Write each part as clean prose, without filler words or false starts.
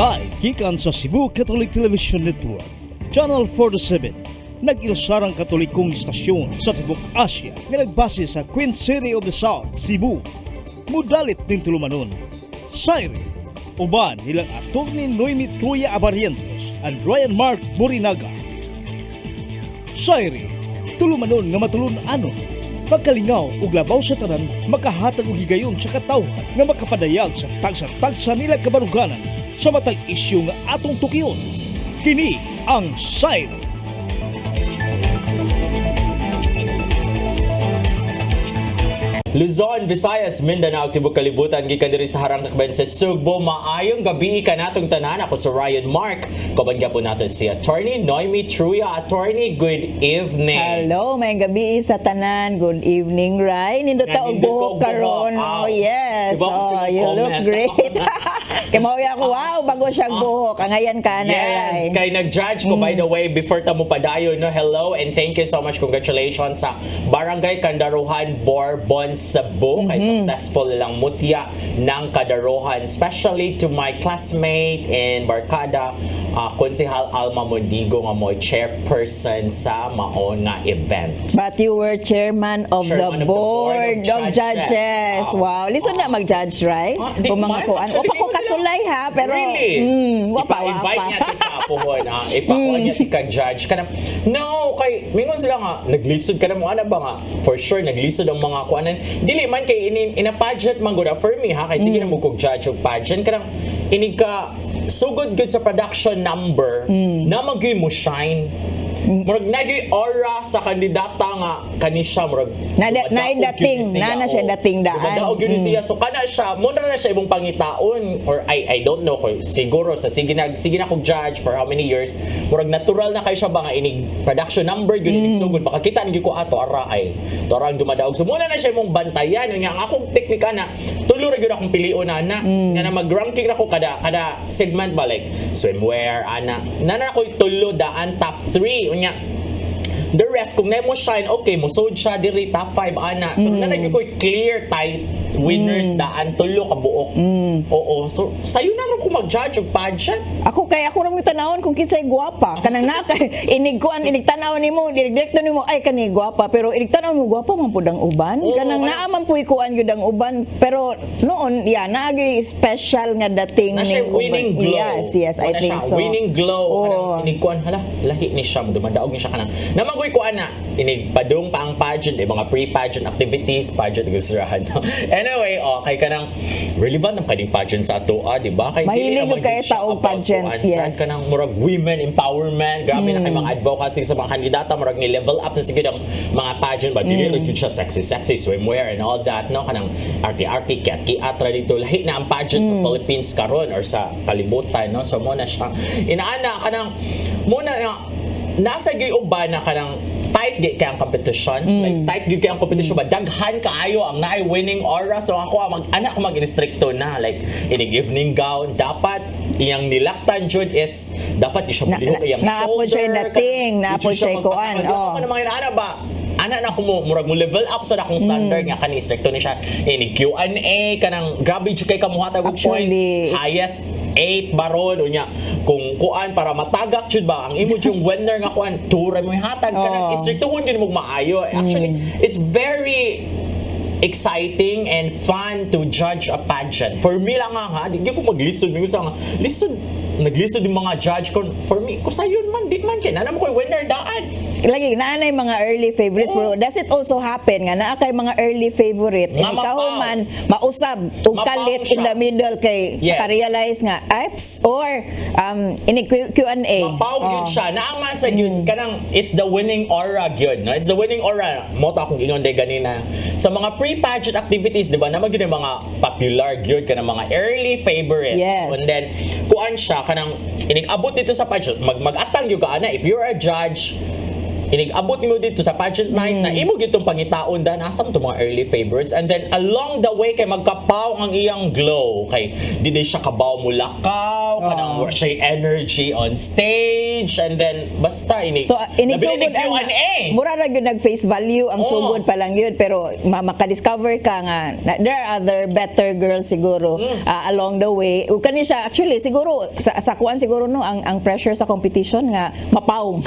Live gikan sa Cebu Catholic Television Network, Channel 47, nag-ilusarang katolikong istasyon sa Tibok Asia nga nagbase sa Queen City of the South, Cebu. Mudalit din tulumanon, Sairi, uban nilang Atty. Noemi Truya Abarientos and Ryan Mark Morinaga. Sairi, tulumanon nga matulun-anon, pagkalingaw ug labaw sa tanan, makahatag og higayon sa katawhan nga makapadayag sa tagsa-tagsa nila kabaruganan sa matag isyu nga atong tukiyon. Kini ang Sairi. Luzon, Visayas, Mindanao, Tibok Kalibutan, gikan diri sa harang nakbayan sa Sugbo. Maayong gabi ka natong tanan. Ako si Ryan Mark. Kabangga po natin si Atty. Noemi Truya. Attorney, good evening. Hello, may gabi sa tanan. Good evening, Ryan. Nindot ta og buhok karon. Oh, yes. Diba, oh, you look great. Kay mao ako, wow, bago siyang buhok. Angayan ka na, Yes, Ryan. kay nag-judge ko, by the way, before ta mo padayon, no? Hello and thank you so much. Congratulations sa Barangay Kandaruhan, Borbon, Cebu. Kay successful lang mutya ng Kadaruhan. Especially to my classmate and barkada, Konsehal Alma Mondigo, nga mo chairperson sa maon nga event. But you were chairman of Chairman the board of judges. Wow. Listen na mag-judge, right? Di Kung mga man. kuan. Actually, Wapa ko di mo sila- kasulay ha, pero Really? wapa. Ipa-invite niya tika po na. Ipakuha niya tika judge. Kanang, no, kay, mingon sila nga, naglisod ka na mo, ano ba nga? For sure, naglisod ang mga kuanan. Dili man kay ina-pageant man good for me ha, kay sige na mo kog judge og pageant. Kanang, inig ka, sugod good sa production number, na magyuy mo shine. Murag nagyoy aura sa kandidata nga kani siya murag dating na siya dating daan. Dumadaog yun siya. So kana siya, muna na siya ibong pangitaon or I don't know kung siguro sa sige na kog judge for how many years. Murag natural na kay siya ba nga inig production number yun inig sugod baka kita ngi ko ato ara ay. To ara ang dumadaog. So muna na siya imong bantayan nga ang akong teknika na tulo ra gyud akong pilion na nga na mag-ranking na ko kada segment ba like swimwear ana. Nana ko tulo daan top 3 unya. The rest, kung na mo shine, okay, musod siya diri top 5 ana. Pero na ko clear tight winners daan tulo ka buok. Oo. So sayo na ro ko mag-judge og pageant. Ako ra mo tanawon kung kinsay gwapa. Kanang na kay inig tanaw nimo, direkto nimo ay kani gwapa, pero inig tanaw mo gwapa man pud ang uban. Oo, Kanang naa man puy kuan gyud ang uban, pero noon naagi special nga dating Na siya ning winning uban. glow. Yes, I Wala think siya, so. winning glow. Oo. Kanang inig kuan hala, lahi ni siya dumadaog ni siya kanang. Namagoy kuan na inig padung pa ang pageant, mga pre-pageant activities, pageant gusrahan. Anyway, kay kanang relevant ang kaning pageant sa ato, di ba? Kay Mahilig naman kay gyud siya taong about pageant, kuan, yes. saan kanang murag women empowerment, grabe na kay mga advocacy sa mga kandidata, murag ni level up na sigud ang mga pageant, but dili gyud siya sexy swimwear and all that, no? Kanang arty-arty kiat-kiatra dito, lahi na ang pageant sa Philippines karon or sa kalibutan, no? So mo na siya inaana kanang muna nasa gyud uban na kanang tight gyud kay ang competition, like tight gyud kay ang competition, ba daghan kaayo ang naay winning aura. So ako anak ko mag-instricto na like inig evening gown dapat iyang nilaktan jud is dapat isyo palihok iyang naapod siya shoulder dating, naapod siya kuan. Ako na mga ana ba ana na ko murag mo level up sa akong standard nga kani instricto ni siya inig Q&A kanang grabe jud kay kamuhatag og points highest 8 baron unya kung kuan para matagak jud ba ang imo yung winner nga kuan tura mo hatag kanang instriktohon din mo maayo. Actually it's very exciting and fun to judge a pageant. For me lang nga, di ko maglisod mingo sa naglisod yung mga judge ko. For me, kung sayon man, di man kaya naman ko winner daan. Lagi naanay mga early favorites, pero does it also happen nga naa kay mga early favorite Nga ikaw mapaw. man mausab ug Mapaw kalit in siya. the middle kay Yes. realize nga apps or ini Q&A. Mapaw gyud siya. Naaman sa gyud kanang it's the winning aura gyud, no? It's the winning aura. Mo ta akong ingon day ganina. Sa mga pre-pageant activities, di ba? Naman gyud yung mga popular gyud kanang mga early favorites. Yes. And then kuan siya kanang inig-abot dito sa pageant. Mag-atang gyud ka ana if you're a judge. Inig-abot mo dito sa pageant night na imo gyud tong pangitaon dan asam to mga early favorites, and then along the way kay magkapaw ang iyang glow kay di siya kabaw mulakaw kanang siya energy on stage stage and then basta ini. So inig labi na sugod ang Q&A. mura ra gyud nag face value ang Oo. sugod pa lang yun, pero maka-discover ka nga na there are other better girls siguro along the way. Ug kani siya actually siguro sa kuan siguro no ang pressure sa competition nga mapawong.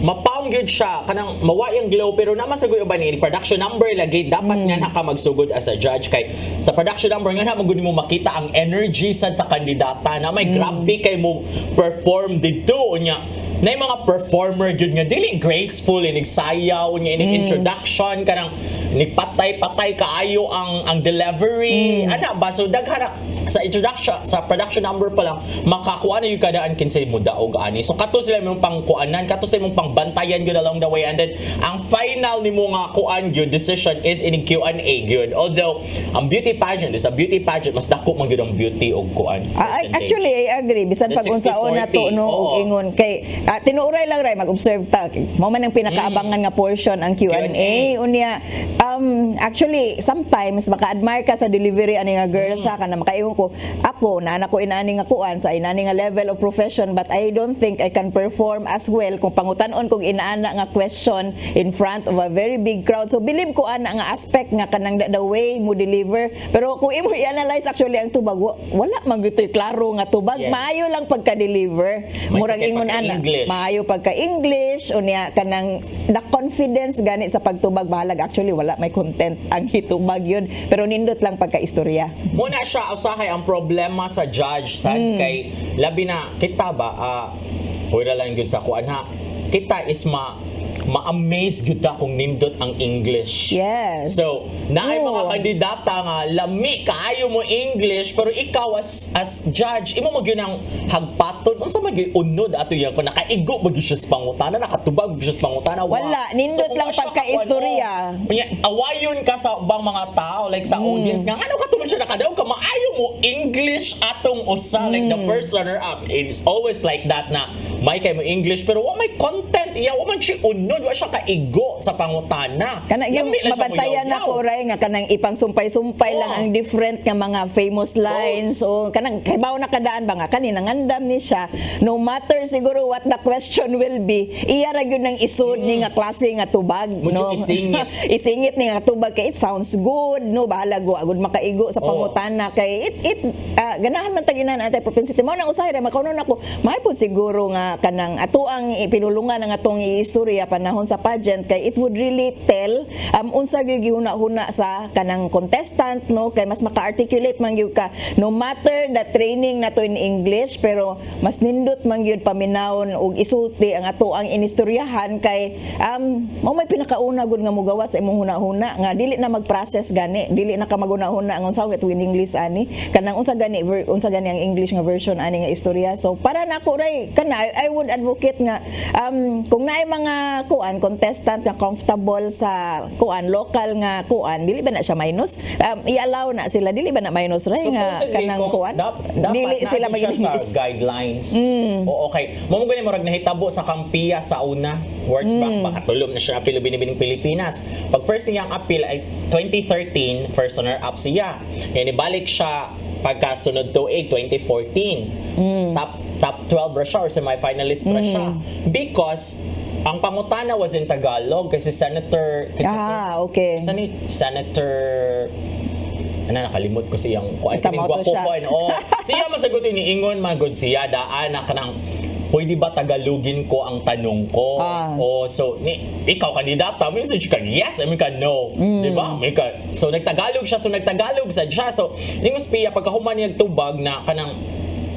Mapaong gyud siya kanang mawayang glow pero naman sa uban ni production number lagi dapat nga naka magsugod as a judge kay sa production number nga na magud mo makita ang energy sad sa kandidata na may grabe kay mo perform dito unya na yung mga performer gyud nga dili graceful inig sayaw unya inig introduction kanang nigpatay-patay kaayo ang delivery ana ba so daghara sa introduction sa production number pa lang makakuha na yung kadaan kinsay mo daog ani so kato sila mong pangkuanan kato sila mong pangbantayan gyud along the way and then ang final nimo nga kuan gyud decision is in Q&A gyud although ang beauty pageant is a beauty pageant mas dako man gyud ang beauty og kuan percentage. Actually I agree bisan The pag unsaon na to 60-40, no oo. og ingon kay tinuuray lang ray mag-observe ta mo man ang pinakaabangan nga portion ang Q&A Q&A. unya actually sometimes maka-admire ka sa delivery ani nga girl sa kana makaingon ko ako na ko inani nga kuan sa inani nga level of profession but I don't think I can perform as well kung pangutan-on kog inaana nga question in front of a very big crowd so believe ko ana nga aspect nga kanang the way mo deliver pero kung imo i-analyze actually ang tubag wala man gitoy klaro nga tubag Yes. maayo lang pagka-deliver May murag sakit ingon ana pagka-English. maayo pagka-English unya kanang the confidence gani sa pagtubag bahalag actually wala may content ang hitubag yun pero nindot lang pagka-istorya. Muna siya usahay ang problema sa judge sad kay labi na kita ba pwede lang gyud sa kuan ha kita is ma-amaze gyud ta kung nindot ang English. Yes. So, naay mga Oo. kandidata nga lami kaayo mo English pero ikaw as judge imo magyud ang hagpaton unsa magyud unod ato yan kung nakaigo magyud siya sa pangutana nakatubag magyud siya sa pangutana Wala, nindot kung lang wa siya pagka-istorya. kakuan, unya, awayon ka sa ubang mga tao like sa audience nga ano ka tuman siya nakadaog ka maayo mo English atong usa like the first runner up it's always like that na may kay mo English pero wa may content iya wa man siya unod wa siya kaigo sa pangutana Kana yung Lami lang siya mabantayan na muyaw-yaw. ko ray nga kanang ipang sumpay-sumpay lang Oo. ang different nga mga famous lines o kanang kaybaw na kadaan ba nga kanina ngandam ni siya no matter siguro what the question will be iya ra gyud nang isud ni nga klase nga tubag Mudyo isingit. isingit ni nga tubag kay it sounds good no bahala go agud makaigo sa Oo. pangutana kay it ganahan man taginan atay propensity mo na usahay ra makaunon ako may pud siguro nga kanang ato ang ipinulungan ang atong istorya panahon sa pageant kay it would really tell unsa gyud gihuna-huna sa kanang contestant no kay mas maka-articulate man gyud ka no matter the training nato in English pero mas nindot man gyud paminawon og isulti ang ato ang inistoryahan kay mao may pinakauna gud nga mogawa sa imong huna-huna nga dili na mag-process gani dili na ka maguna-huna ang unsa ito in English ani kanang unsa gani ang English nga version ani nga istorya so para nako ray kana I would advocate nga kung naay mga kuan contestant nga comfortable sa kuan local nga kuan dili ba na siya minus i-allow na sila dili ba na minus ray nga Supposedly, kanang kung kuan dapat dili sila siya sa mag-English guidelines. O okay. Mo mo murag nahitabo sa Kampia sa una words back baka tulom na siya apil binibining Pilipinas. Pag first niyang appeal ay 2013 first runner up siya. Yan ibalik siya pagkasunod to 2014. Top 12 ra siya or semi-finalist ra siya because ang pangutana was in Tagalog kasi Senator okay Senator nakalimot ko siyang Basta kining mauto gwapo siya. ko siya masagutin ni Ingon magod siya daan na kanang pwede ba Tagalogin ko ang tanong ko so ikaw kandidata minsan siya ka yes I mean ka no di ba so nagtagalog siya sad siya so ingos piya pagkahuman niya tubag na kanang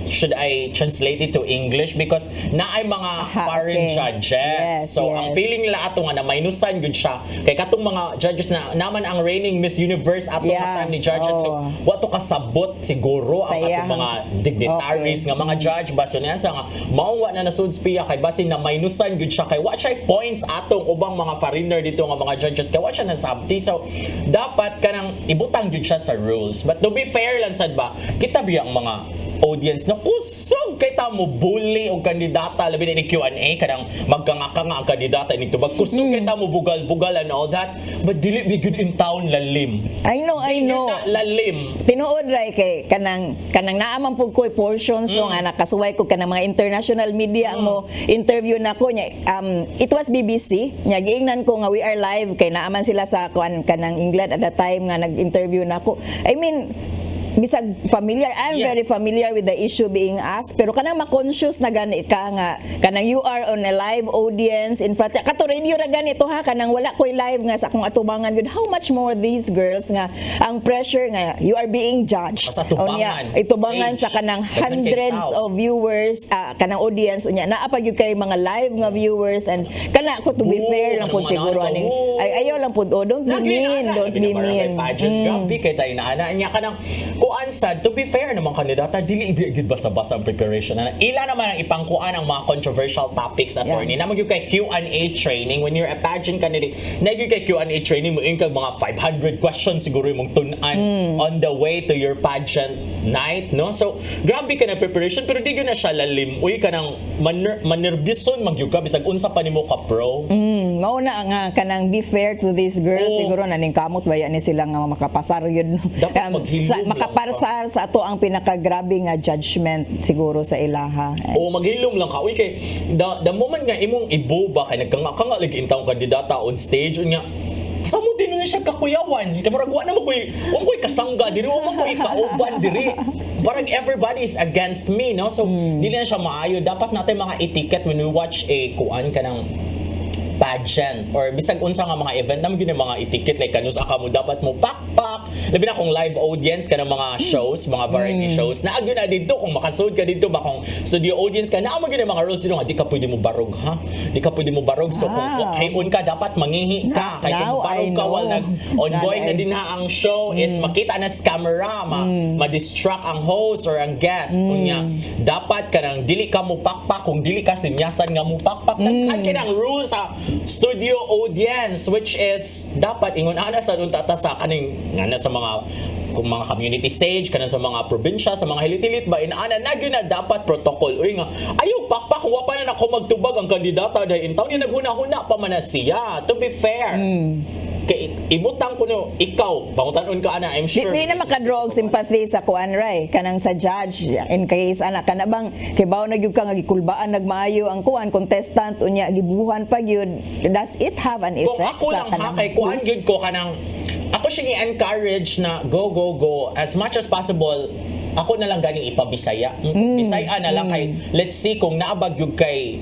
should I translate it to English because naay mga foreign judges. So ang feeling nila ato nga na minusan gud siya kay katong mga judges na naman ang reigning Miss Universe ato nga time ni judge so wa to kasabot siguro ang atong mga dignitaries nga mga judge ba so niya sa nga mao na nasud piya kay basin na minusan gud siya kay wa siya points atong ubang mga foreigner dito nga mga judges kay wa siya nasabti so dapat kanang ibutang gud siya sa rules but to be fair lang sad ba kita biyang mga audience na kusog kay ta mo bully og kandidata labi na ni Q&A kanang magkangaka nga ang kandidata ini tubag kusog kay ta mo bugal-bugal and all that, but dili be good in town lalim. I know. Na lalim. Tinuod ray kay kanang naaman pug koy portions no nga nakasuway ko kanang mga international media ang mo interview nako nya it was BBC nya giingnan ko nga we are live kay naaman sila sa kanang England at the time nga nag-interview nako. I mean bisag familiar, I'm Yes. very familiar with the issue being asked, pero kanang ma-conscious na gani ka nga kanang you are on a live audience in front kato radio ra ganito ha kanang wala koy live nga sa akong atubangan good, how much more these girls nga ang pressure nga you are being judged Sa atubangan, Unya, itubangan stage, sa kanang daghan kay hundreds tao. of viewers kanang audience unya naa pa gyud kay mga live nga viewers and kana ko to be Oo, fair lang pud kanang siguro mga aning oo. ayaw lang pud don't be mean don't be mean. Grabe kay tayo inaana niya kanang kuan sad, to be fair naman kandidata dili gid basa-basa ang preparation na ila naman ang ipangkuan ang mga controversial topics attorney na magyud kay Q&A training when you're a pageant candidate na gyud kay Q&A training mo kag mga 500 questions siguro imong tun-an on the way to your pageant night no, so grabe ka na preparation pero di gyud na siya lalim uy kanang manerbison magyud ka bisag unsa pa nimo ka pro. Mao na nga kanang be fair to these girls Oo. siguro naning kamot baya ni sila nga makapasar yun Dapat maghilom lang makaparsar sa ato ang pinakagrabe nga judgment siguro sa ilaha. O maghilom lang ka. Uy, kay the moment nga imong iboba kay nagkanga lagi intawong kandidata on stage unya sa mo din na siya kakuyawan. Kay murag wa na mo koy kasangga diri, wa mo koy kauban diri. Parang everybody is against me, no? So dili na siya maayo. Dapat natin mga etiquette when we watch a kuan kanang pageant or bisag unsa nga mga event naman gyud mga etiquette like kanus aka mo dapat mo pakpak labi na kung live audience ka ng mga shows mga variety shows na agyo na dito kung makasud ka dito ba kung studio audience ka na mo gyud mga rules dito nga di ka pwede mo barog ha di ka pwede mo barog so kung hayon ka dapat mangihi ka kay kung Now I barog ka know. wal nag ongoing na Now I- din ha ang show is makita na sa camera ma-distract ang host or ang guest unya dapat ka nang dili ka mo pakpak kung dili ka sinyasan nga mo pakpak daghan ka ng rules sa studio audience which is dapat ingon ana sa untata sa kaning ngana sa mga kung mga community stage kanan sa mga probinsya sa mga hilit-hilit ba inaana na gyud na dapat protocol uy nga ayaw pakpak wa pa na nako magtubag ang kandidata dahil intaw niya naghuna-huna pa man na siya to be fair kay ibutang ko no ikaw pangutan-on ka ana I'm sure Di na makadraw og sympathy sa kuan ray kanang sa judge in case ana kana bang kay bawo na gyud ka nga gikulbaan nagmaayo ang kuan contestant unya gibuhan pa gyud does it have an kung effect ako sa lang ha kanang kay kuan quiz? gyud ko kanang ako siya encourage na go as much as possible ako na lang ganing ipabisaya bisaya na lang kay let's see kung naabag gyud kay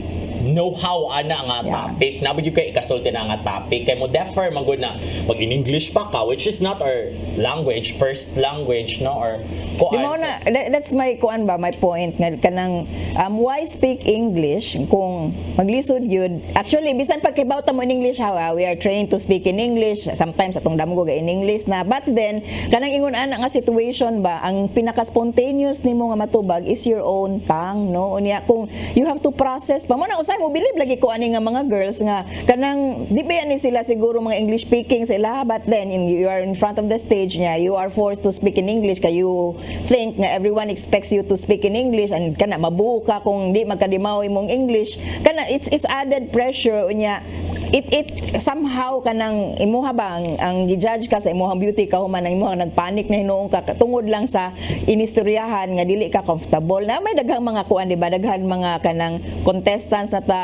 know-how ana nga topic naabag gyud kay ikasulti na nga topic kay mo defer magud na mag in English pa ka which is not our language first language no or Di mo na, that's my kuan ba my point nga kanang why speak English kung maglisod yun actually bisan pag kibaw ta mo in English ha we are trained to speak in English sometimes atong damgo ga in English na but then kanang ingon ana nga situation ba ang pinaka spontaneous nimo nga matubag is your own tongue no unya kung you have to process pa mo na usay mo believe lagi ko ani nga mga girls nga kanang di ba yan sila siguro mga English speaking sila but then you are in front of the stage niya you are forced to speak in English kay you think nga everyone expects you to speak in English and kana mabuo ka kung di magkadimaw imong English kana it's added pressure unya it somehow kanang imuha ba ang gi-judge ka sa imuhang beauty ka human ang imuhang nagpanik na hinuong ka tungod lang sa inistoryahan nga dili ka comfortable na may daghang mga kuan di ba daghang mga kanang contestants na ta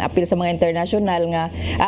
apil sa mga international nga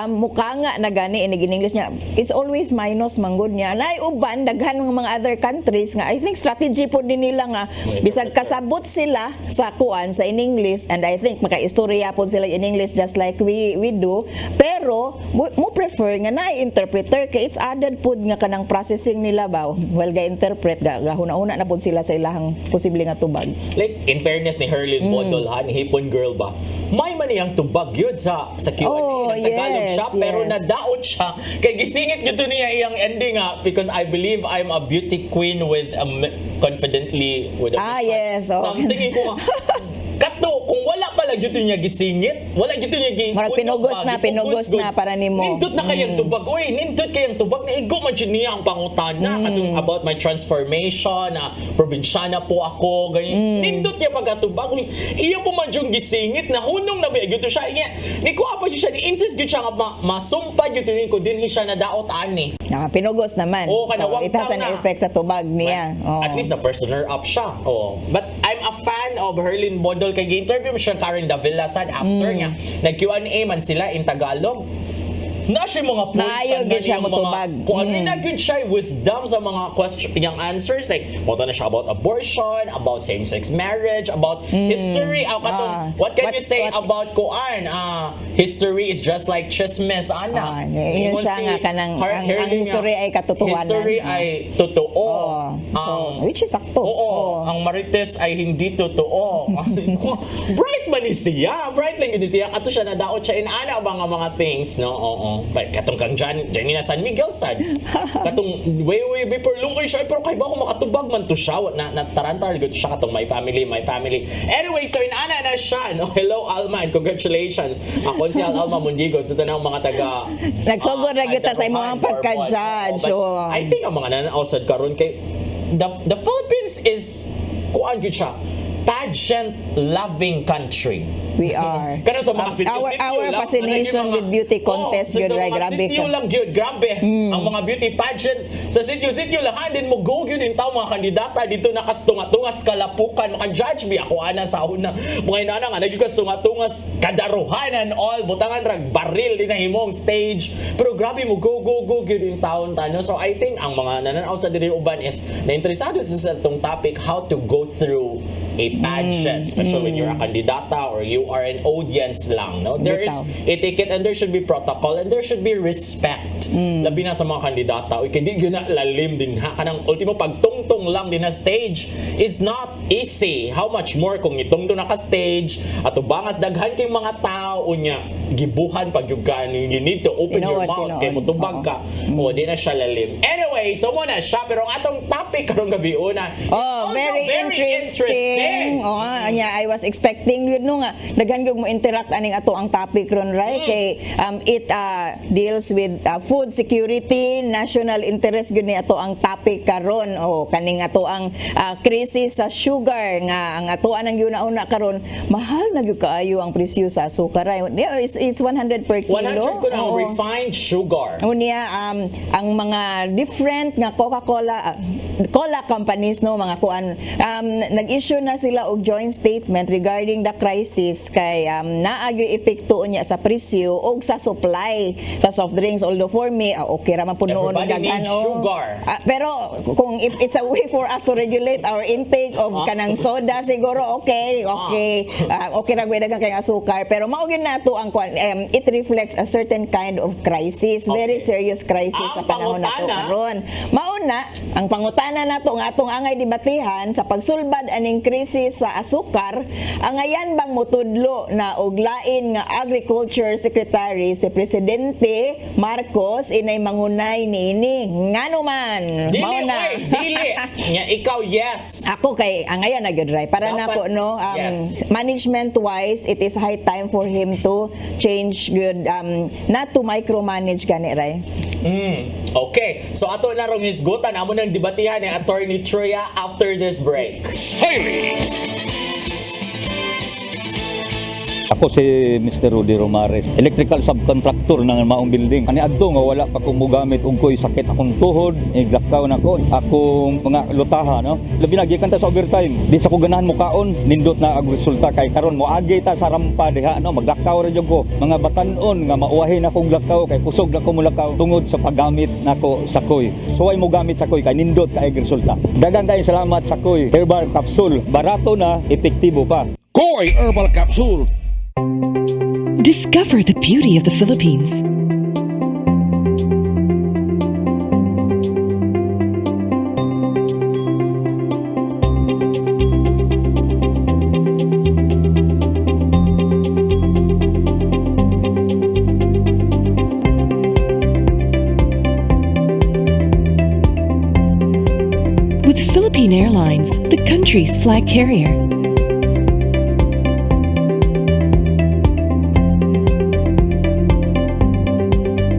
mukha nga na gani in English niya it's always minus manggod niya nay uban daghan mga other countries nga I think strategy po din nila nga bisag kasabot sila sa kuan sa in English and I think makaistorya po sila in English just like we do pero mo prefer nga na interpreter kay it's added pud nga kanang processing nila ba well ga interpret ga huna-una na pud sila sa ilahang posible nga tubag like in fairness ni Herlin Bodol ha ni Hipon Girl ba may man iyang tubag yun sa Q&A Oh, nagtagalog yes, siya pero yes. nadaot siya kay gisingit gyud niya iyang ending ha because I believe I'm a beauty queen with confidently with a mission. yes, oh. something ko nga kato kung wala pa wala gyud niya gisingit, wala gyud niya gi. Murag pinugos na para nimo. Nindot na kayang tubag, oy, nindot kayang tubag na igo man gyud niya ang pangutana katong about my transformation, na probinsyana po ako, ganyan. Nindot niya pagkatubag, iya po man yung gisingit na hunong na gyud siya. Ni ko apa gyud siya, ni insist gyud siya nga masumpad gyud ko din siya na daot ani. Pinugos naman. Oo, kanawang it has an na. effect sa tubag niya. At least the first runner-up siya. Oh. But I'm a fan of Herlin Bodol kay gi-interview mo siya Karen Davila sad after niya. Nag-Q&A man sila in Tagalog. Na siya mga point Naayaw na gyud siya yung motubag. kung ano na gyud siya wisdom sa mga question yung answers like mo na siya about abortion, about same-sex marriage, about history. What can you say about kuan? History is just like chismis ana. Yun siya nga kanang ang history ay katotohanan. History ay totoo. Which is sakto. Oo, ang Marites ay hindi totoo. Bright man ni siya. Bright lang yun siya. Kato siya nadaot siya in ana mga things, no? Oo. Katong kang Janina San Miguel sad. Katong way before lungoy siya pero kay ba ako makatubag man to siya na tarantar gud siya katong my family. Anyway, so in ana na siya, no? Hello Alma and congratulations. Ako si Alma Mundigo sa tanang mga taga nagsugod ra gyud ta sa imong pagka-judge. I think ang mga nananausad karon kay the Philippines is kuan gyud siya pageant loving country. We are. Kanang sa mga sityo-sityo our lang. fascination with beauty contest yun, right? Grabe. Sa mga sityo lang yun, grabe. Ang mga beauty pageant, sa sityo-sityo lang, din mo go yun yung tao, mga kandidata, dito nakastunga-tungas kalapukan, maka-judge me, ako ana sa una. Mga inana nga, nagkastunga-tungas kadaruhan and all, butangan rag baril din na himong stage. Pero grabe mo go yun yung taon tano. So I think ang mga nananaw sa diri uban is na-interesado sa itong topic, how to go through a pageant, especially when you're a kandidata or you are an audience lang, no? There is etiquette and there should be protocol and there should be respect. Labi na sa mga kandidata, uy, hindi yun na lalim din ha. Kanang ultimo pagtungtong lang din na stage is not easy. How much more kung itungtong naka-stage at ubangas daghan kay mga tao unya gibuhan pag yung you need to open your mouth kay mutubag ka. O, di na siya lalim. Anyway, so muna siya, pero ang atong topic karong gabi una very interesting. I was expecting yun no nga daghan gyud mo interact aning ato ang topic ron right kay it deals with food security, national interest gyud ni ato ang topic karon kaning ato ang crisis sa sugar nga ang ato anang yuna-una karon mahal na gyud kaayo ang presyo sa asukar. It's 100 per kilo. 100 ko na refined sugar. Unya ang mga different nga cola companies no mga kuan nag-issue na sila og joint statement regarding the crisis kay naagyo epekto niya sa presyo og sa supply sa soft drinks, although for me okay ra man puno daghan sugar. Pero kung if it's a way for us to regulate our intake of kanang soda siguro okay ra gyud daghang kay asukar pero mao gyud nato ang it reflects a certain kind of crisis, very serious crisis sa panahon nato karon. Mauna ang pangutana nato nga atong angay debatihan sa pagsulbad aning krisis sa asukar, ang ayan bang mutudlo na og lain nga Agriculture Secretary si Presidente Marcos inay mangunay niini ngano man dili nya ikaw yes ako kay ang ayan na gyud para nako no management wise it is high time for him to change good not to micromanage gani ray. Okay, so ato na rong hisgutan amo nang debatihan ni Attorney Tria after this break. Ako si Mr. Rudy Romares, electrical subcontractor ng maong building. Ani adto nga wala pa ko mogamit og koy sakit akong tuhod, iglakaw na ko, akong mga lutaha no. Labi na gikan ta sa overtime. Di sa ko ganahan mo kaon, nindot na ang resulta kay karon mo agi ta sa rampa diha no, maglakaw ra jud ko. Mga batan-on nga mauwahin akong lakaw kay kusog na ko mulakaw tungod sa paggamit nako sa koy. So ay mo gamit sa koy kay nindot kay resulta. Daghang kay salamat sa koy herbal capsule. Barato na, epektibo pa. Koy Herbal Capsule. Discover the beauty of the Philippines. With Philippine Airlines, the country's flag carrier.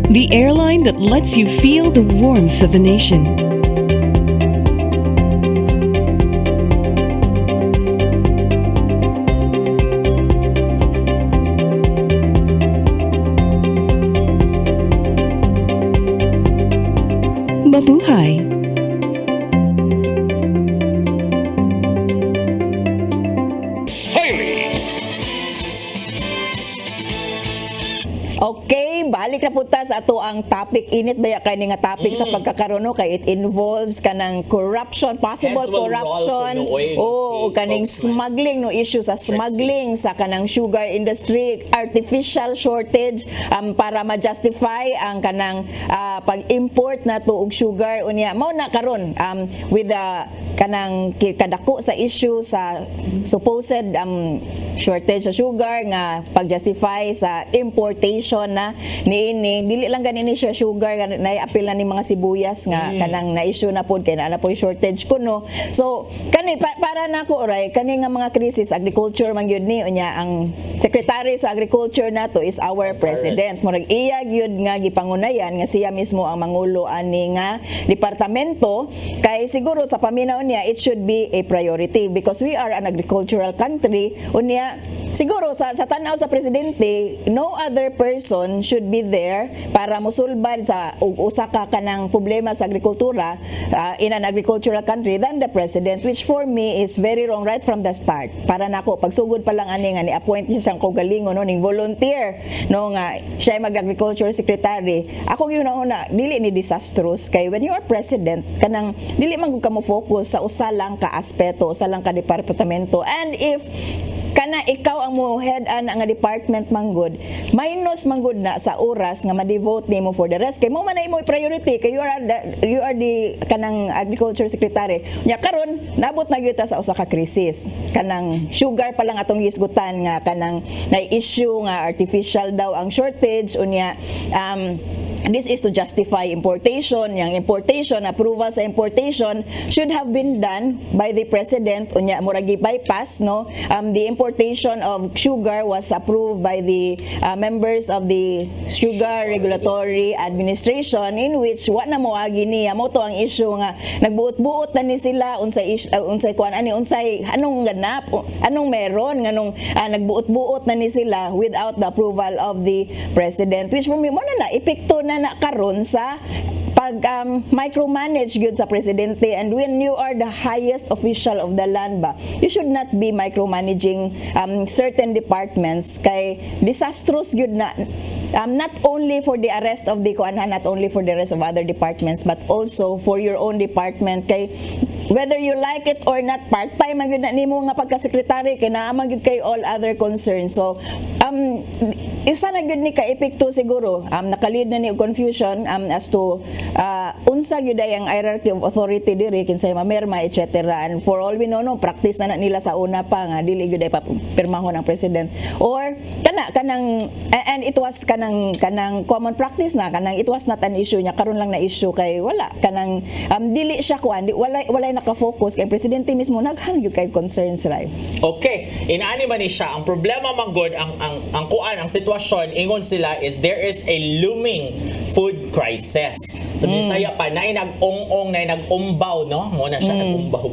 the airline that lets you feel the warmth of the nation. Mabuhay! Okay, balik na punta sa ato ang topic. Init ba ya kay nga topic sa pagkakaroon no? Kay it involves kanang corruption, possible Hence, will corruption. roll kuno, Oh, si kaning spokesman. smuggling no issue sa smuggling sa kanang sugar industry, artificial shortage para ma-justify ang kanang pag-import na to og sugar unya. Mao na karon with the kanang kadako sa issue sa supposed shortage sa sugar nga pag-justify sa importation na niini dili lang ganini siya sugar nga naiapil na ni mga sibuyas nga kanang na-issue na pod kay na po shortage kuno. So kani para nako oray kani nga mga krisis agriculture man gyud ni unya ang secretary sa agriculture nato is our president. Murag iya gyud nga gipangunayan nga siya mismo ang mangulo ani nga departamento kay siguro sa paminaw niya it should be a priority because we are an agricultural country unya siguro sa tanaw sa presidente no other person should be there para mosulbad sa usa ka kanang problema sa agrikultura in an agricultural country than the president, which for me is very wrong right from the start. Para nako pagsugod pa lang ani nga ni-appoint niya siyang kaugalingon no ning volunteer no nga siya ay mag-agriculture secretary. Ako gyud una dili ni disastrous kay when you are president kanang dili man gud ka mo focus sa usa lang ka aspeto, usa lang ka departamento, and if kana ikaw ang mo head an nga department manggod minus manggod na sa oras nga ma-devote nimo for the rest kay mo man na imo priority kay you are the kanang agriculture secretary nya karon nabot na gyud ta sa usa ka krisis kanang sugar pa lang atong gisgutan nga kanang na issue nga artificial daw ang shortage unya this is to justify importation. Yang importation, approval sa importation should have been done by the president. Unya muragi bypass no. The importation of sugar was approved by the members of the Sugar Regulatory Administration in which wa na moagi niya mo to ang issue nga nagbuot-buot na ni sila unsay kuan ani unsay anong ganap anong meron nganong nagbuot-buot na ni sila without the approval of the president, which for me mo na epekto na karon sa pag micromanage gyud sa presidente. And when you are the highest official of the land ba, you should not be micromanaging certain departments kay disastrous gyud na not only for the arrest of the kuanhan, not only for the rest of other departments but also for your own department kay whether you like it or not part-time man gyud na nimo nga pagka-secretary kay naa man gyud kay all other concerns. So isa na gyud ni ka epekto siguro nakalid na ni og confusion as to unsa gyud ay ang hierarchy of authority diri kinsay mamerma etc. And for all we know no practice na nila sa una pa nga dili gyud ay pirmahon ang president or kanang and it was kanang common practice na kanang it was not an issue nya karon lang na issue kay wala kanang dili siya kuan walay naka-focus kay presidente mismo naghan gyud kay concerns ray. Okay, inaani man ni siya ang problema man gud ang kuan ang sitwasyon ingon sila is there is a looming food crisis. Sa Bisaya pa na nag-ong-ong na nag-umbaw no mo na siya nag-umbaw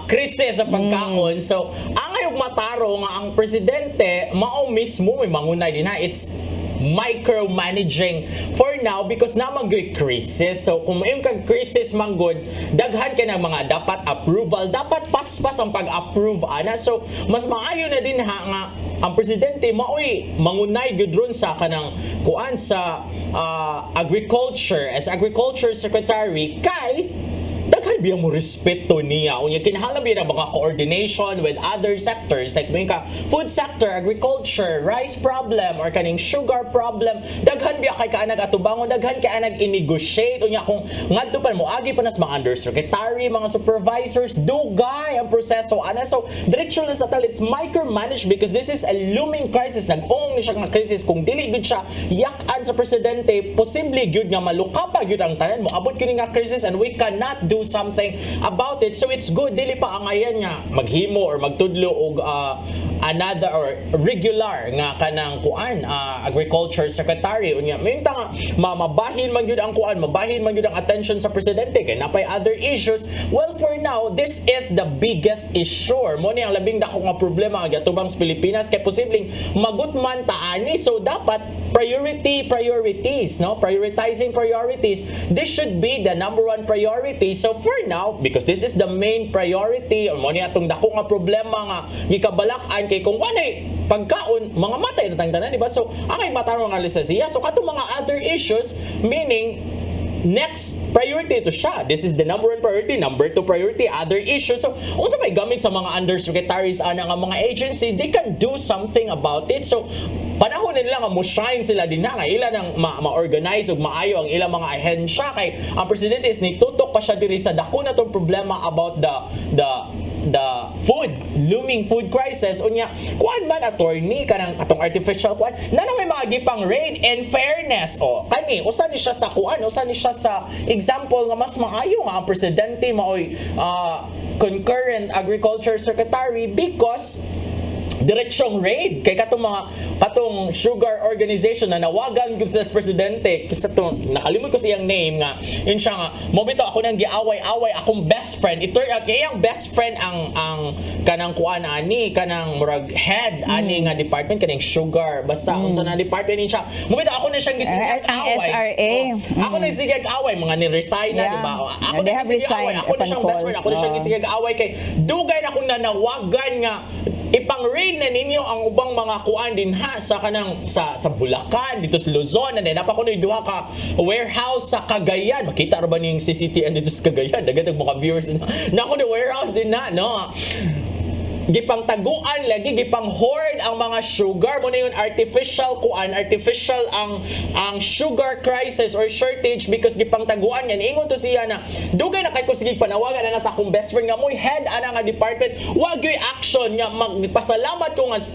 krisis sa pagkaon. So ang ayog mataro nga ang presidente mao mismo may mangunay din na it's micromanaging for now because naman gyud crisis. So kung maayong kag crisis man gud daghan ka ng mga dapat approval, dapat paspas ang pag-approve ana. So mas maayo na din nga ang presidente maoy mangunay gyud ron sa kanang kuan sa agriculture as agriculture secretary kay daghan biya mo respeto niya unya kinahanglan biya mga coordination with other sectors like may ka food sector, agriculture, rice problem or kaning sugar problem daghan biya kay kaanag atubangon daghan kay anag i-negotiate unya kung ngadto pa mo agi pa nas mga undersecretary mga supervisors dugay ang proseso ana. So diretso na sa tal it's micromanaged because this is a looming crisis nag-ong ni siya nga crisis kung dili gud siya yak-an sa presidente posible gyud nga maluka pa gyud ang tanan mo abot kini nga crisis and we cannot do something something about it. So it's good dili pa angayan nga maghimo or magtudlo og another or regular nga kanang kuan agriculture secretary unya minta nga mabahin man gyud ang kuan, mabahin man gyud ang attention sa presidente kay napay other issues. Well, for now this is the biggest issue. Mo ni ang labing dako nga problema nga gatubang sa Pilipinas kay posibleng magutman ta ani. So dapat priorities, no? Prioritizing priorities. This should be the number one priority. So for now, because this is the main priority, mo ni atong dako nga problema nga gikabalak-an kay kung wanay pagkaon, mga matay na tanan, di ba? So angay matarong nga lisensya. So katong mga other issues, meaning next priority to siya. This is the number one priority. Number two priority, other issues. So, unsa may gamit sa mga undersecretaries ana nga mga agency, they can do something about it. So, panahon nila nga mo-shine sila din na nga ila nang ma-organize ug maayo ang ilang mga ahensya kay ang presidente is nitutok pa siya diri sa dako na tong problema about the looming food crisis. Unya kuan man attorney kanang atong artificial kuan na may mga gipang raid. In fairness kani usa ni siya sa kuan, usa ni siya sa example nga mas maayo nga ang presidente maoy concurrent agriculture secretary because direksyong raid kay katong sugar organization na nawagan ko sa presidente sa to nakalimot ko siyang name nga yun siya nga mobito ako nang giaway-away akong best friend ito yung best friend ang kanang kuan ani kanang murag head ani nga department kanang sugar basta unsa na department ni siya mobito ako na siyang gisigag ang away SRA. Ako na gisigag away mga ni resign na Yeah. di ba ako They na have gisigag away resigned ako na upon siyang best friend ako na calls. siyang gisigag away kay dugay na akong nanawagan nga ipang-raid na ninyo ang ubang mga kuan din ha sa kanang sa Bulacan dito sa Luzon and napa kuno duha ka warehouse sa Cagayan makita ra ba ning CCTV dito sa Cagayan dagatag mga viewers na kuno warehouse din na no gipang taguan lagi gipang hoard ang mga sugar mo na yun artificial ang sugar crisis or shortage because gipang taguan yan ingon to siya na dugay na kay ko sige panawagan na sa akong best friend nga mo'y head ana nga department wag yoy action nga magpasalamat ko nga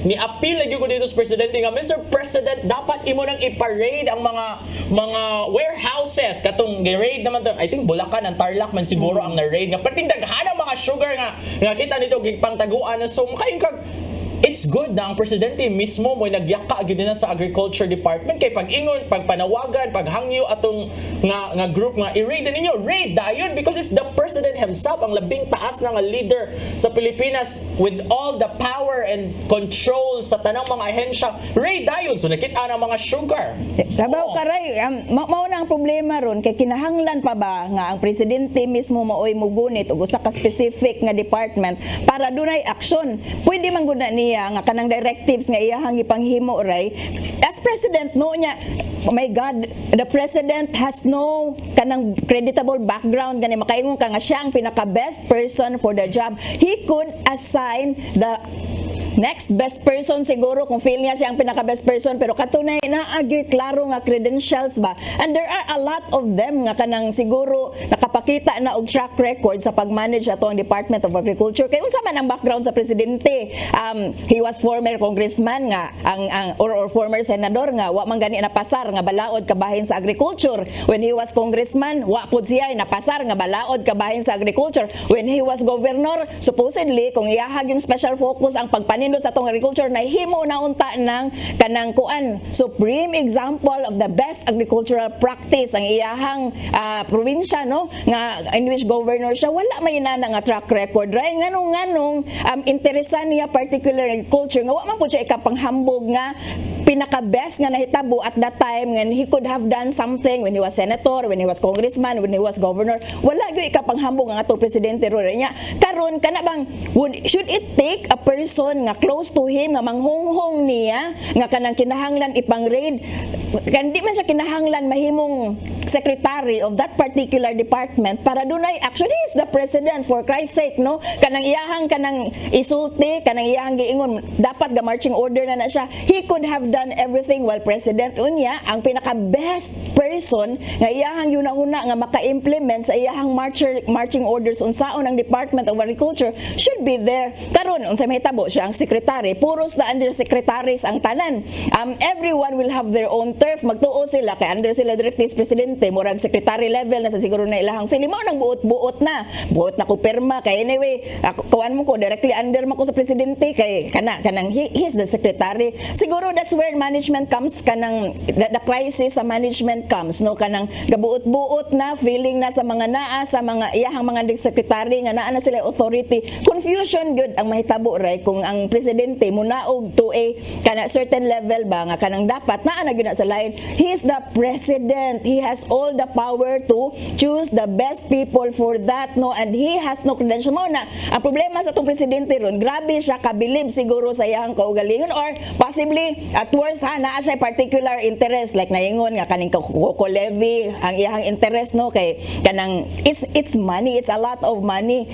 ni appeal lagi ko dito sa presidente nga Mr. President dapat imo nang i-parade ang mga warehouses katong gi-raid naman to I think Bulacan and Tarlac man siguro ang na-raid nga pating daghan ang mga sugar nga kita nito gipang taguan na so makain kag it's good na ang presidente mismo mo nagyaka gyud na sa agriculture department kay pag-ingon pagpanawagan paghangyo atong nga group nga i-raid ninyo raid dayon because it's the president himself ang labing taas na nga leader sa Pilipinas with all the power and control sa tanang mga ahensya raid dayon so nakita na mga sugar Tabaw karay, mao na ang problema ron kay kinahanglan pa ba nga ang presidente mismo maoy mugunit og usa ka specific nga department para dunay aksyon. Pwede man gud na niya nga kanang directives nga iyahang ipanghimo ray. As president no nya, oh my God, the president has no kanang creditable background gani makaingon ka nga siya ang pinaka best person for the job. He could assign the next best person siguro kung feel niya siya ang pinaka best person pero katunay na agyo klaro nga credentials ba and there are a lot of them nga kanang siguro nakapakita na og track record sa pag-manage ato ang Department of Agriculture kay unsa man ang background sa presidente he was former congressman nga or former senador nga wa man gani napasar nga balaod kabahin sa agriculture when he was congressman wa pud siya napasar nga balaod kabahin sa agriculture when he was governor supposedly kung iyahag yung special focus ang pagpanindot sa atong agriculture na himo na unta ng kanang kuan supreme example of the best agricultural practice ang iyahang probinsya no nga in which governor siya wala may inana nga track record right nganong interesan niya particular agriculture nga wa man pud siya ikapanghambog nga pinaka best nga nahitabo at that time when he could have done something when he was senator when he was congressman when he was governor wala gyud ikapanghambog nga ato presidente ro nya karon kana bang should it take a person nga close to him nga manghunghong niya nga kanang kinahanglan ipang-raid kandi man siya kinahanglan mahimong secretary of that particular department para dunay action he is the president for Christ's sake no kanang iyahang kanang isulti kanang iyahang giingon dapat ga marching order na siya he could have done done everything while president unya ang pinaka best person nga iyahang yuna-una nga maka-implement sa iyahang marching orders unsaon ang Department of Agriculture should be there. Karon unsay mahitabo siya ang secretary, puros na undersecretaries ang tanan. Everyone will have their own turf, magtuo sila kay under sila directly presidente, murag secretary level na sa siguro na ilahang feeling mo nang buot na ko perma kay anyway kawan mo ko directly under mo ko sa presidente kay kanang he's the secretary. Siguro that's where management comes, kanang the crisis sa management comes, no, kanang gabuot-buot na feeling na sa mga naa sa mga iyahang mga secretary nga naa na sila authority. Confusion good ang mahitabo ray kung ang presidente munaog to a kana certain level ba nga kanang dapat naa na gyud na sa lain. He is the president, he has all the power to choose the best people for that, no, and he has no credential mo na ang problema sa itong presidente ron, grabe siya kabilib siguro sa iyang kaugalingon or possibly at worst naa siya particular interest like naingon nga kaning ko-levy ang iyang interest, no, kay kanang it's money, it's a lot of money.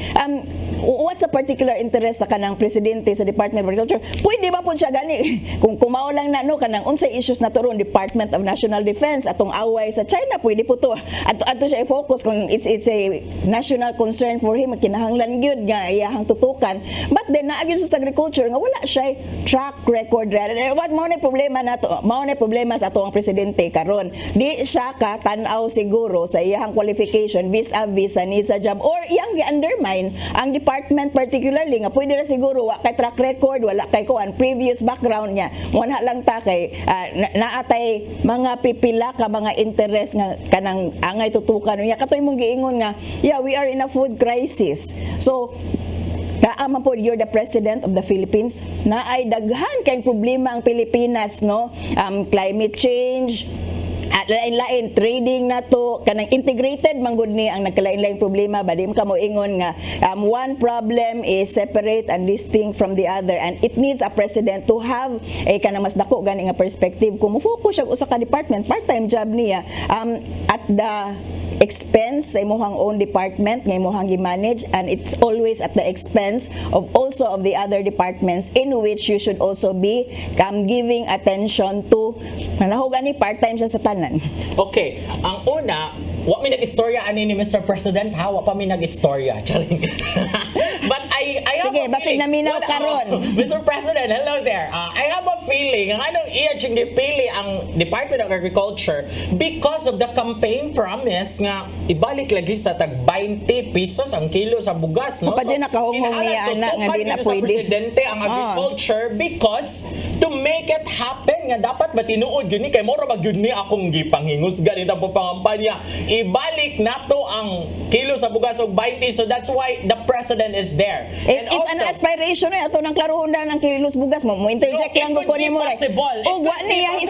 What's the particular interest sa kanang presidente sa Department of Agriculture? Pwede ba po siya gani kung kumao lang na, no, kanang unsay issues na turon Department of National Defense atong away sa China, pwede po to ato siya i-focus kung it's a national concern for him, kinahanglan gyud nga iyahang tutukan. But then naagi sa agriculture nga wala siya track record. What mao na problema nato, mao na problema sa ato ang presidente karon. Di siya ka tan-aw siguro sa iyahang qualification vis-a-vis sa ni sa job or iyang gi-undermine ang department particularly nga pwede na siguro wa kay track record, wala kay kuan previous background niya. Wala lang ta kay naatay mga pipila ka mga interest nga kanang angay tutukan niya. Katoy mong giingon nga, yeah, we are in a food crisis. So naama po, you're the president of the Philippines. Na ay daghan kay problema ang Pilipinas, no? Climate change, at lain-lain trading na to kanang integrated manggod ni ang nagkalain-lain problema ba di mo kamo ingon nga one problem is separate and distinct from the other and it needs a president to have a kanang mas dako gani nga perspective kung mo-focus siya usa ka department part-time job niya at the expense sa imong own department nga imong gi-manage and it's always at the expense of also of the other departments in which you should also be giving attention to nahugan ni part-time siya sa tanan. Okay, ang una, wa mi nag-istorya ani ni Mr. President ha, wa pa mi nag-istorya. Charing. But I have Sige, a basig feeling. naminaw karon. Mr. President, hello there. I have a feeling ang anong iya siyang gipili ang Department of Agriculture because of the campaign promise nga ibalik lagi sa tag 20 pesos ang kilo sa bugas, no? Pa dyan nakahungong niya, anak, nga di na sa pwede. presidente ang agriculture because to make it happen nga dapat matinuod yun ni kay moro mag yun ni akong gipanghingusgan ito po pangampanya ibalik nato ang kilo sa bugas og 20 so that's why the president is there. It's an aspiration ato nang klarohon na ng kilos bugas mo interject lang ko ni mo. Ug wa niya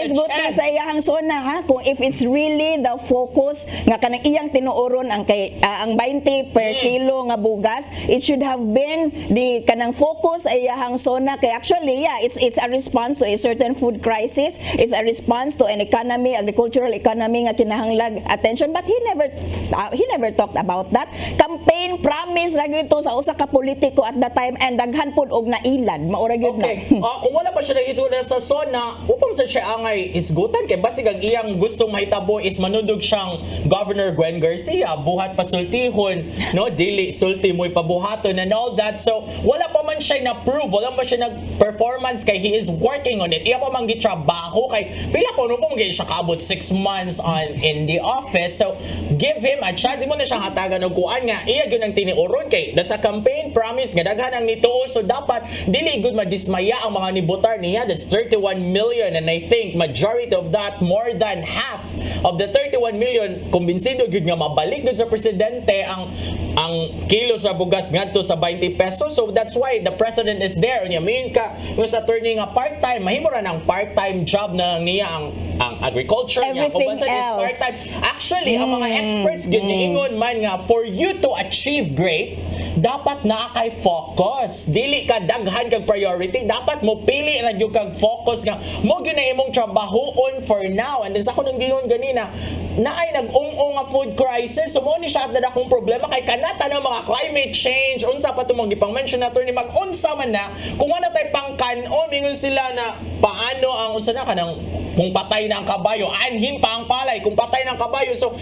isgot sa iyahang zona ha kung if it's really the focus nga kanang iyang tinuoron ang kay ang 20 per kilo nga bugas, it should have been the kanang focus sa iyahang zona kay actually yeah it's a response to a certain food crisis, it's a response to an economy, agricultural economy nga kinahanglag attention but he never talked about that. Campaign promise ra gyud to sa usa ka politiko at that time and daghan pud og nailad maura gyud na. Okay. Kung wala pa siya naisgutan sa zona, upang sa siya angay isgutan kay basig ang iyang gustong mahitabo is manudog siyang Governor Gwen Garcia, buhat pasultihon, no, dili sulti mo'y pabuhaton and all that. So wala pa man siya na-prove, wala pa siya nag-performance kay he is working on it. Iya pa man gitrabaho kay pila pa no pa siya kaabot 6 months in the office. So give him a chance. Mo na siyang hatagan og kuan nga iya gyud ang tiniuron kay that's a campaign promise nga daghan ang nituo so dapat dili gud madismaya ang mga nibotar niya. That's 31 million and I think majority of that, more than half of the 31 million kumbinsido gyud nga mabalik gyud sa presidente ang kilo sa bugas ngadto sa 20 pesos. So that's why the president is there. Unya mean ka yung sa turning a part-time mahimo ra ng part-time job na niya ang agriculture niya kung Everything else. part-time. Actually ang mga experts gyud niingon man nga for you to achieve great dapat naa kay focus. Dili ka daghan kag priority, dapat mo pili ra gyud kag focus nga mo gyud na imong trabahoon for now. And sa ako nang gingon ganina naay nag-ung-ung nga food crisis. So mo ni siya na akong problema kay kanata ng mga climate change. Unsa pa itong mga gipang-mention nato ni mag-unsa man na kung ano tayo pangkanon, mingon sila na paano ang unsa na kanang kung patay na ang kabayo, anhin pa ang palay kung patay na ang kabayo. So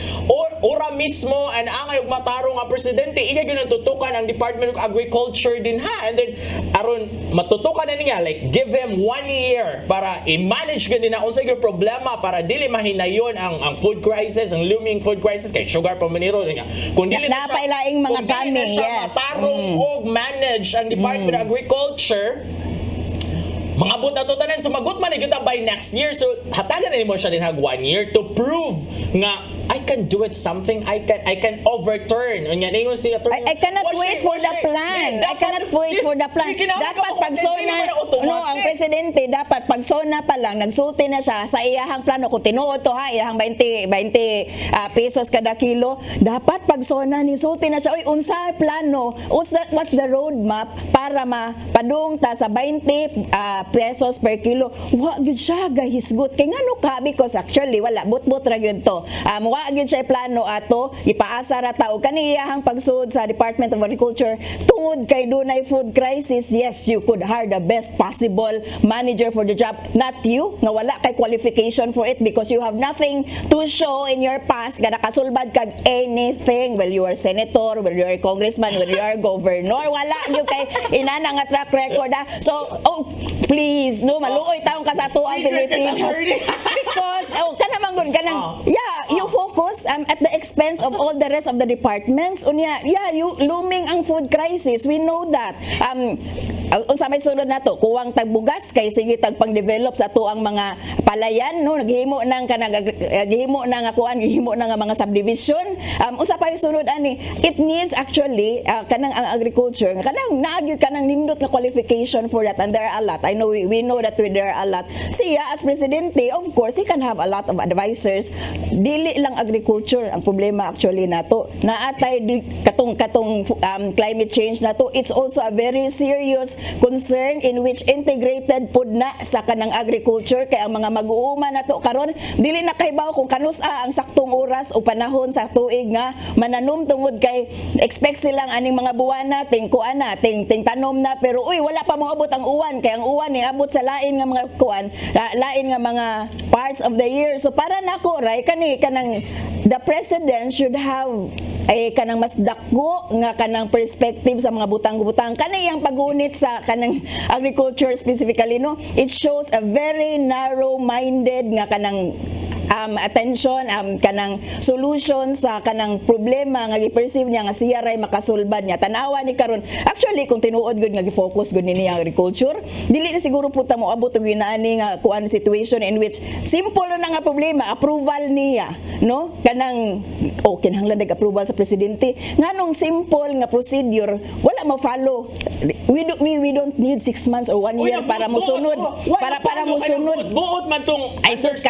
ora mismo ang angay ug matarong ang presidente iya gyud tutukan ang Department of Agriculture din ha. And then aron matutukan na niya, like give him 1 year para i-manage gani na unsa gyud problema para dili mahinayon ang food crisis, ang looming food crisis kay sugar pa maniro niya. Kung dili na Napailaing mga kung dili na coming, siya yes. matarong og manage ang Department of Agriculture, mga buta to tanan sumagot man gyud by next year. So hatagan na nimo siya din hag 1 year to prove nga I can do it something, I can overturn. Unya ningon siya I cannot wait for the plan. I cannot wait for the plan. Dapat pagsona, no, ang presidente dapat pagsona pa lang nagsulti na siya sa iyahang plano kung tinuod to ha, iyahang 20 pesos kada kilo. Dapat pagsona ni sulti na siya, oy unsa plano? What's the roadmap para mapadung ta sa 20 pesos per kilo? Wa gyud siya gahisgot kay ngano ka, because actually wala butbut ra gyud to. Wa gyud siya plano ato ipaasa ra ta og kaniyahang pagsud sa Department of Agriculture tungod kay dunay food crisis. Yes, you could hire the best possible manager for the job, not you nga wala kay qualification for it because you have nothing to show in your past nga nakasulbad kag anything. Well, you are senator, well, you are congressman, well, you are governor, wala gyud kay inana nga track record ha. So please no maluoy taong ka sa ato ang Pilipinas because kanang yeah, you focus at the expense of all the rest of the departments. Unya, yeah, you looming ang food crisis. We know that. Unsa may sunod nato, kuwang tagbugas kay sige tagpang-develop sa ato ang mga palayan, no, naghimo nang gihimo na nga kuan, gihimo na nga mga subdivision. Unsa pa yung sunod ani? It needs actually kanang ang agriculture, kanang naagyo kanang nindot nga qualification for that, and there are a lot. I know we know that there are a lot. Siya as presidente, of course, he can have a lot of advisors. Dili lang agriculture ang problema actually nato. Naatay katong climate change nato. It's also a very serious concern in which integrated pud na sa kanang agriculture kay ang mga mag-uuma nato karon dili na kahibaw kung kanusa ang saktong oras o panahon sa tuig nga mananom tungod kay expect silang aning mga buwan na ting kuan na ting tanom na pero uy wala pa moabot ang uwan kay ang uwan ni abot sa lain nga mga kuan lain nga mga parts of the year. So para nako ray kanang the president should have kanang mas dako nga kanang perspective sa mga butang-butang kaniyang pagunit sa kanang agriculture specifically, no. It shows a very narrow-minded nga kanang attention kanang solution sa kanang problema nga gi-perceive niya nga siya ray makasulbad niya. Tanawa ni karon actually kung tinuod gud nga gi-focus gud ni ang agriculture dili na siguro puta mo abot og inaani nga kuan situation in which simple na nga problema approval niya, no, kanang kinahanglan nag-approval sa presidente nganong simple nga procedure wala mo follow. We don't need 6 months or 1 year para mosunod para mosunod buot man tong ay sus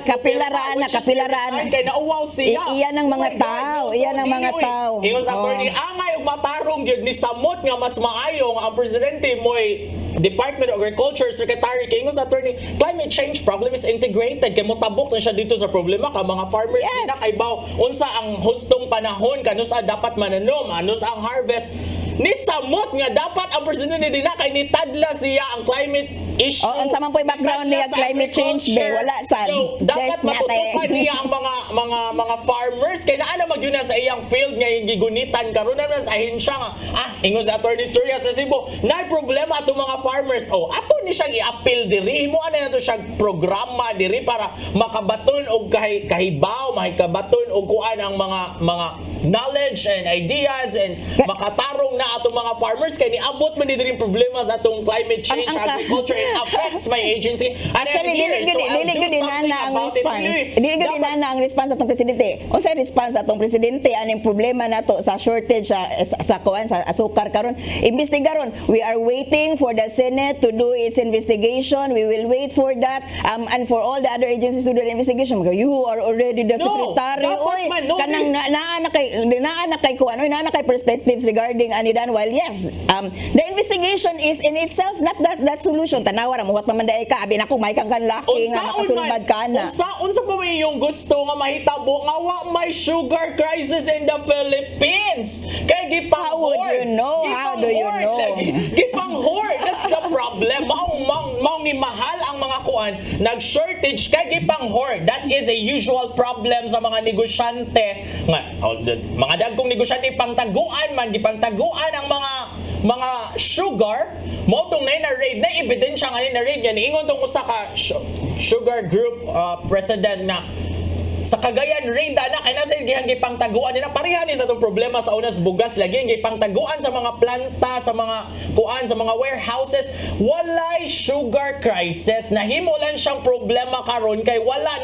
kapilaraan kay nauwaw siya. Iyan ang mga tao, iyan ang mga tao. Ingon sa attorney angay ug matarong gyud ni samot nga mas maayo nga ang presidente moy Department of Agriculture Secretary kay ingon sa attorney climate change problem is integrated kay motabok na siya dito sa problema ka mga farmers di na kay baw unsa ang hustong panahon kanusa dapat mananom anos ang harvest ni samot nga dapat ang presidente di na kay nitadla siya ang climate issue. Unsa man po'y background niya climate change be wala sad. So dapat matutukan niya ang mga farmers kay naa na magyud na sa iyang field nga gigunitan karon na sa ahensya nga ingon sa Attorney Turia sa Cebu na problema ato mga farmers ato ni siyang i-appeal diri mo ana nato siyang programa diri para makabaton og kahibaw makabaton og kuan ang mga knowledge and ideas and makatarong na ato mga farmers kay niabot man diri problema sa atong climate change agriculture it affects my agency and dili gud ang response atong presidente. Unsay response atong presidente aning problema nato sa shortage sa kuan sa asukar karon imbestigaron. We are waiting for the Senate to do its investigation. We will wait for that and for all the other agencies to do the investigation. You are already the secretary. Kanang naa na kay kuan naa na kay perspectives regarding anidan while yes the investigation is in itself not that solution. Tanawa ra mo wat man day ka abi nako may kang laki nga nakasulbad ka na. Unsa pa may yung gusto nga mahitabo nga wa may sugar crisis in the Philippines. Kay gipang How would you know? How do you know? Gipang hoard. That's the problem. Maong ni mahal ang mga kuan, nag-shortage kay gipang hoard. That is a usual problem sa mga negosyante. Mga dagkong negosyante pangtaguan man, gipangtaguan ang mga sugar. Mo tong na raid na ebidensya nga ni na raid yan. Ingon tong usa ka sugar group president na sa Cagayan raid na kay nasa gihang gipangtaguan nila pareha ni sa tong problema sa unas bugas lagi ang gipangtaguan sa mga planta, sa mga kuan, sa mga warehouses. Walay sugar crisis, nahimo lang siyang problema karon kay wala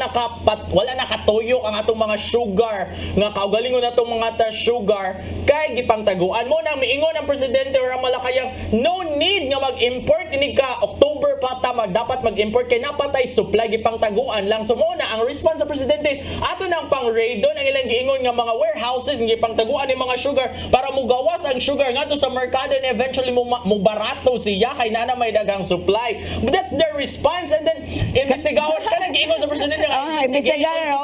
nakatuyok ang atong mga sugar nga kaugalingon natong mga sugar kay gipangtaguan mo nang miingon ang presidente or ang Malacañang no need nga mag-import ini ka October pa ta dapat mag-import kay napatay supply gipangtaguan lang. So mo na ang response sa presidente ato nang pang-raid doon ang ilang giingon nga mga warehouses nga pangtaguan ni mga sugar para mugawas ang sugar ngadto sa merkado and eventually mo barato siya kay nana may daghang supply. But that's their response, and then investigador ka nang giingon sa presidente nga investigador.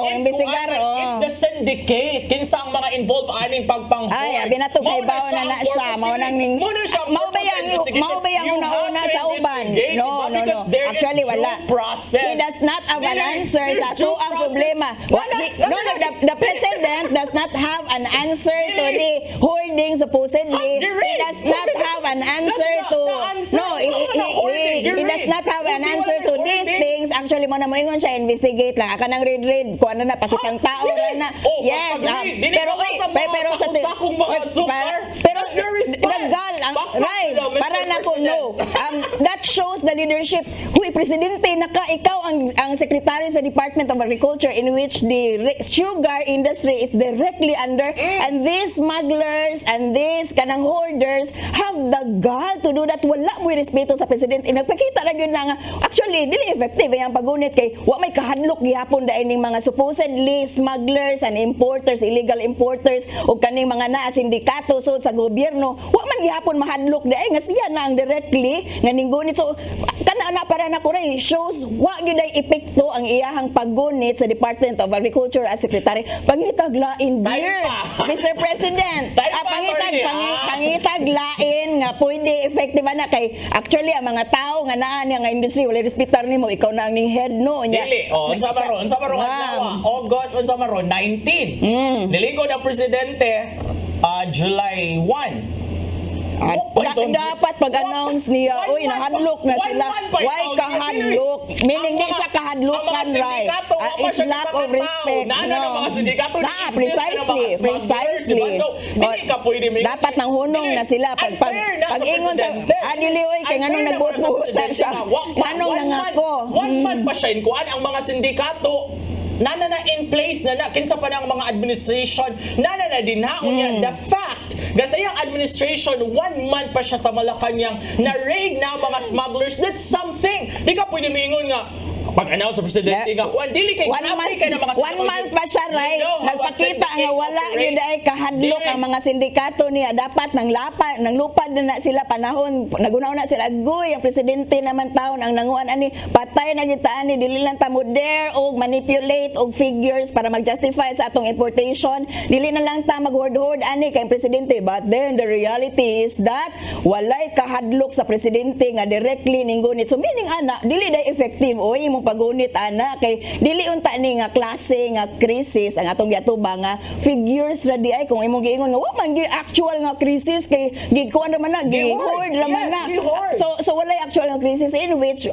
It's the syndicate kinsa ang mga involved aning pagpang-hoard. Ay, binatog kay bawo na siya. Mao ba yang una sa uban? No. Actually wala. He does not have an answer sa to ang problema. The president does not have an answer to the hoarding supposedly. He does not have an answer to he does not have an answer to these things. Actually mo na moingon siya investigate lang aka nang read kuan na pakitang tao na. Yes. Pero dagal ang right para na ko no. That shows the leadership. Huy presidente naka ikaw ang secretary sa Department of Agriculture in which the sugar industry is directly under, and these smugglers and these kanang hoarders have the gall to do that. Wala mo respeto sa presidente. Nagpakita ra gyud na nga actually dili effective ang pagunit kay wa may kahadlok gihapon da ining mga supposedly smugglers and importers, illegal importers o kaning mga naa sindikato so sa gobyerno wa man gihapon mahadlok da nga siya na ang directly nga ninggunit. So kana na para na ko ray shows wa gyud ay epekto ang iyahang paggunit sa Department of Agriculture as Secretary. Pangitaglain dear Mr. President. Pangitaglain nga pwede effective na kay actually ang mga tao nga naa nga industry wala respetar nimo ikaw na ang ning head no nya. Dili unsa maron August unsa maron 19. Nilingkod ang presidente July 1. Dapat pag-announce niya, uy, nahadlok na sila. Why kahadlok? Meaning, di siya kahadlokan, right? It's lack of respect. Precisely. Dapat nang hunong na sila. Pag-ingon sa, dili, uy, kaya nga nung nagbuot na siya. Anong nangako? 1 month pa siya, kuan ang mga sindikato na in place na kinsa pa ng mga administration na din haon the fact gasayang administration 1 month pa siya sa Malacañang na raid na mga smugglers, that's something. Di ka pwede maingon nga pag-announce sa presidente nga kuan dili kay grabe ka na mga 1 month pa siya right nagpakita nga wala gyud ay kahadlok ang mga sindikato niya. Dapat nang lupad na sila panahon nagunaw na sila goy ang presidente naman taon ang nanguan ani patay na gitaan ni dili lang ta mo dare og manipulate og figures para mag-justify sa atong importation. Dili na lang ta mag-hoard ani kay presidente, but then the reality is that walay kahadlok sa presidente nga directly ninggunit. So meaning ana dili day effective oy imong pagunit ana kay dili unta ni nga klase nga crisis ang atong giatubang nga figures ra di ay kung imong giingon nga wa man gi actual nga crisis kay gikuan ra man na gi-hoard ra man na. So walay actual nga crisis in which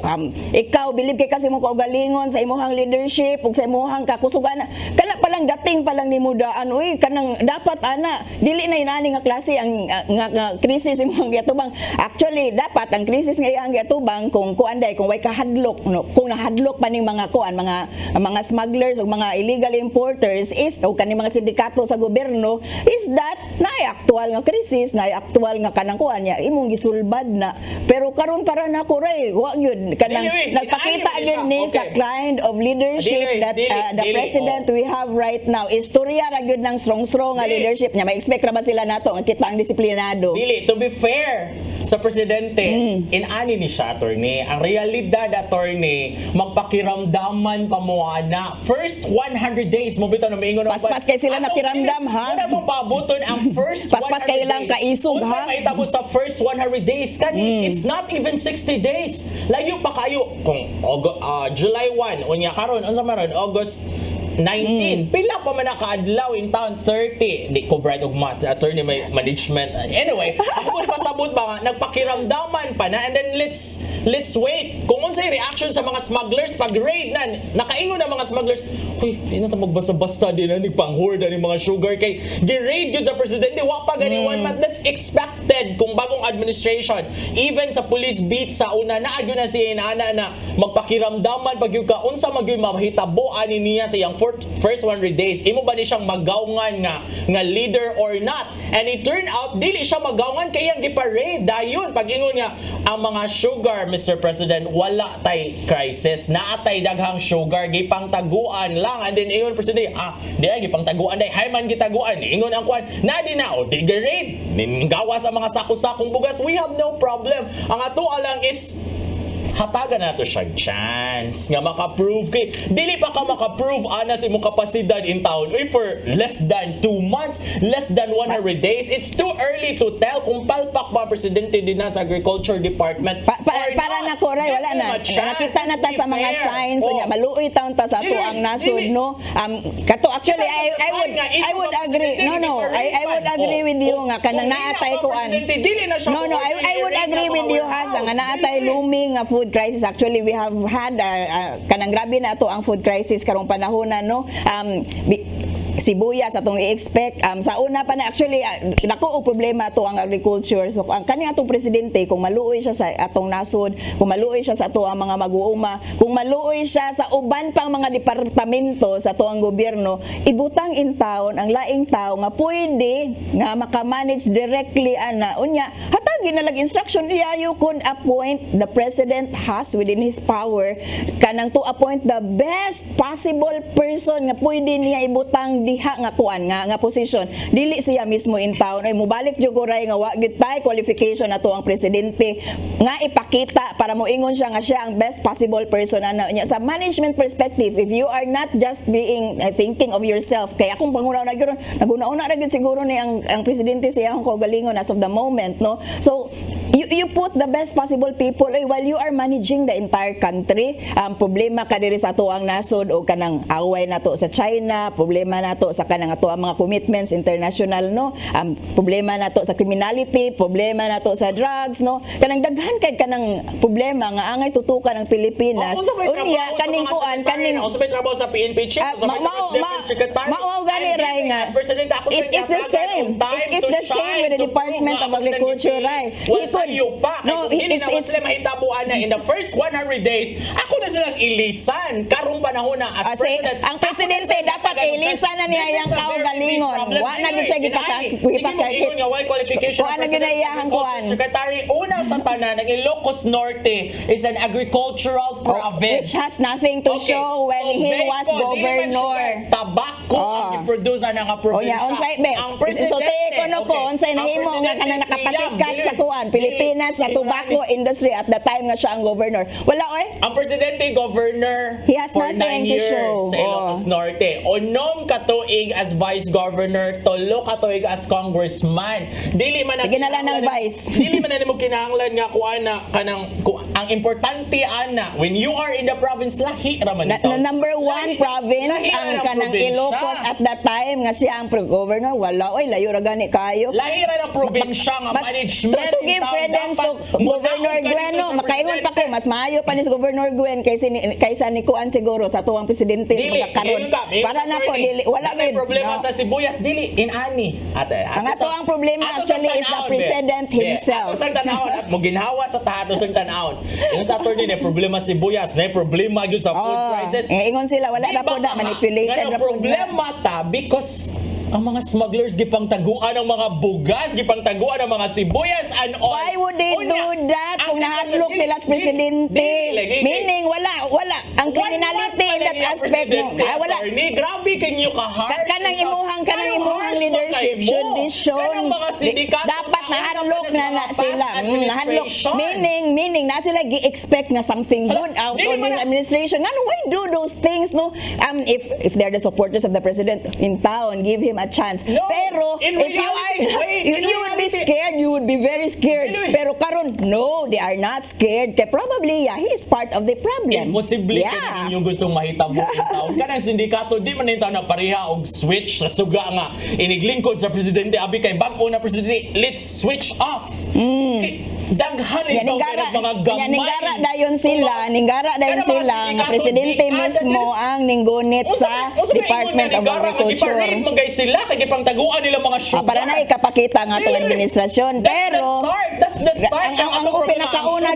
ikaw believe kay kasi mo kaugalingon sa imong leadership ug sa imong kakusugan kana palang dating palang nimo daan uy kanang dapat ana dili na inani nga klase ang nga crisis imong giatubang. Actually dapat ang crisis nga iyang giatubang kung kuanday kung way kahadlok no kung nahadlok pa ning mga kuan mga smugglers o mga illegal importers is o kaning mga sindikato sa gobyerno is that naay aktual nga krisis, naay aktual nga kanang kuan niya imong gisulbad na. Pero karon para na ko ray wa gyud kanang nagpakita gyud ni sa kind of leadership that the president we have right now. Istorya ra gyud ng strong nga leadership niya. May expect ra ba sila nato nga kita ang disiplinado? Dili, to be fair sa presidente, inani ni siya, attorney. Ang realidad, attorney, magpakiramdaman pa mo na first 100 days mo bitaw na maingon Paspas kay sila nakiramdam, ha? Wala mong pabuton ang first 100 Paspas kay ilang days. kaisog, Unsa ha? mahitabo sa first 100 days kani? It's not even 60 days. Layo pa kayo kung July 1 unya karon unsa maron August 19. Pila pa man nakaadlaw in town 30. Di ko bright og math, attorney may management. Anyway, ako mo pasabot ba nga nagpakiramdaman pa na and then let's wait. Kung unsay reaction sa mga smugglers pag raid na nakaingon na mga smugglers, huy, di na ta magbasa-basta din na nigpanghorda ni mga sugar kay gi-raid gyud sa presidente wa pa gani 1 month. That's expected kung bagong administration. Even sa police beat sa una naadyo na si ana na magpakiramdaman pag yung ka unsa magyud mahitabo ani niya sa iyang first 100 days. Imo ba ni siyang magawngan nga leader or not? And it turned out dili siya magawngan kay iyang giparade dayon pag ingon nga ang mga sugar, Mr. President, wala tay crisis, naatay daghang sugar gipangtaguan lang. And then ingon president, di ay gipangtaguan day, hay man gitaguan. Ingon ang kwan, na di na o di grade, gawa sa mga sako-sakong bugas, we have no problem. Ang ato lang is hatagan nato siya chance nga maka-prove kay dili pa ka maka-prove ana sa imong kapasidad in town for less than 2 months, less than 100 days. It's too early to tell kung palpak ba presidente din na sa agriculture department Para na ko ray wala na nakita na ta sa mga signs unya maluoy taon ta sa ato ang nasod, no. Kato actually I would agree. I would agree with you nga kanang naatay ko an I would agree with you ha sa nga naatay looming nga food crisis. Actually we have had kanang grabe na ato ang food crisis karong panahon, no. Sibuyas atong i-expect sa una pa na actually nako og problema to ang agriculture. So ang kani atong presidente kung maluoy siya sa atong nasod, kung maluoy siya sa ato ang mga mag-uuma, kung maluoy siya sa uban pang mga departamento sa ato ang gobyerno, ibutang in town ang laing tao nga pwede nga maka-manage directly ana unya hatagi na lag instruction niya you could appoint. The president has within his power kanang to appoint the best possible person nga pwede niya ibutang diha nga kuan nga position. Dili siya mismo in town ay mobalik jud ko ray nga wa gyud tay qualification nato ang presidente nga ipakita para moingon siya nga siya ang best possible person ana nya sa management perspective. If you are not just being thinking of yourself kay akong pangunaw na gyud naguna-una ra gyud siguro ni ang presidente siya ang kaugalingon as of the moment, no. So you put the best possible people while you are managing the entire country. Problema ka diri sa ato ang nasod o kanang away nato sa China, problema nato sa kanang ato ang mga commitments international, no. Problema nato sa criminality, problema nato sa drugs, no. Kanang daghan kay kanang problema nga angay tutukan ang Pilipinas. Unya kaning kuan kaning may trabaho sa PNP chief, mao gani ray nga it's the same. It's the same with the Department of Agriculture, right? It's mahitabuan na in the first 100 days ako na silang ilisan karong panahon na as president. Ang presidente dapat ilisan na niya yang kaugalingon. Wa na gid siya gipakakit. Nga why qualification Kuan na gid iyang kuan. Secretary una sa tanan ng Ilocos Norte is an agricultural province which has nothing to show when he was governor. Tabako ang i-produce na nga probinsya. Ang presidente unsay nahimo nga kanang nakapasikat sa kuan Pilipinas sa tobacco industry at the time nga siya ang governor. Wala oy. Ang presidente governor for 9 years show sa Ilocos Norte. Unom katuig as vice governor, tulo katuig as congressman. Dili man sige na lang ng vice. Dili man na mo kinahanglan nga kuan na kanang ang importante ana when you are in the province lahi ra man ito. Number 1 province ang kanang Ilocos at that time nga siya ang governor. Wala oy layo ra gani kayo. Lahi ra ng probinsya nga management. To give credence to Governor Gwen, no, makaingon pa ko mas maayo pa ni Governor Gwen kaysa ni kuan siguro sa tuwang presidente karon. Para na po dili wala may problema sa sibuyas dili inani. Ang ato ang problema actually is the president himself. Ato sang tan-awon at mo ginhawa sa tahato sang tan-awon. Yung sa attorney na problema sibuyas, na problema gyud sa food prices. Ingon sila wala na po na manipulated na problema ta because ang mga smugglers gipang taguan ng mga bugas, gipang taguan ng mga sibuyas and all. Why would they do that kung nahadlok sila sa presidente? Meaning, wala. Ang criminality in that aspect mo. Wala. Grabe kanyo ka-harsh. Kanang imuhang leadership should be shown. Dapat nahadlok na sila. Nahadlok. Meaning, na sila gi-expect nga something good out of this administration. Why do those things, no? If they're the supporters of the president in town, give him a chance. No, Pero, in if you reality, are, wait, in you would be reality- scared, you would be very scared. Anyway. Pero karon, no, they are not scared. Kaya probably, yeah, he is part of the problem. Imposible Yeah. kung yung gustong mahitabo in town. Kanang sindikato, di man nito na pareha og switch sa suga nga iniglingkod sa presidente. Abi kay bag-o na presidente, let's switch off. Daghan ito mga gamay. Ninggara dayon sila nga presidente mismo ang ninggunit sa Department of Agriculture. Magay sila kay gipangtaguan nila mga sugar. Para na ikapakita nga itong administrasyon. Pero That's the start. ang pinakauna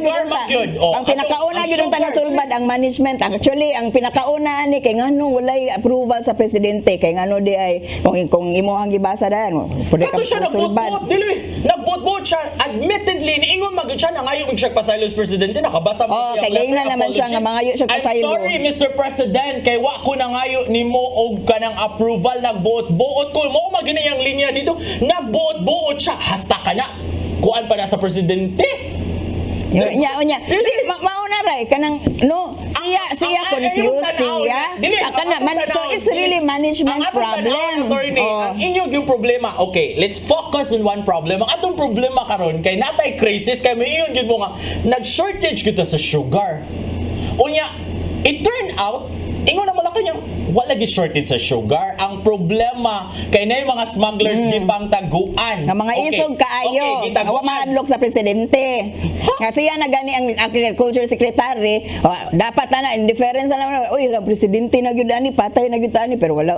ang pinakauna gyud ta nasulbad ang management. Actually, ang pinakauna ni kay ngano walay approval sa presidente kay ngano di ay kung imo ang gibasa dayon. Pwede ka Kato siya sulbad. nagbot-bot siya. Admittedly, niingon magod siya na ngayon siya pasaylo sa presidente. Nakabasa mo kay gayon na naman siya nga mga siya I'm pasaylo. sorry, Mr. President, kay wa ko na ngayon ni mo og kanang approval. Nagbuot-buot ko. Mo magina yung linya dito. Nagbuot-buot siya. Hasta ka na. Kuan pa na sa presidente. Unya. Mauna ray kanang no siya confused siya. So it's really management problem. Ang inyong yung problema. Okay, let's focus on one problem. Ang atong problema karon kay natay crisis kay may iyon gyud mo nga nag-shortage kita sa sugar. Unya, it turned out ingon na malaki niyang wala gi shortage sa sugar. Ang problema kay na yung mga smugglers gipang taguan. Nga mga isog kaayo, awa mahadlok sa presidente. Nga siya na gani ang agriculture secretary, dapat na indifference na naman, uy, ang presidente na gyud ani, patay na gyud ani, pero wala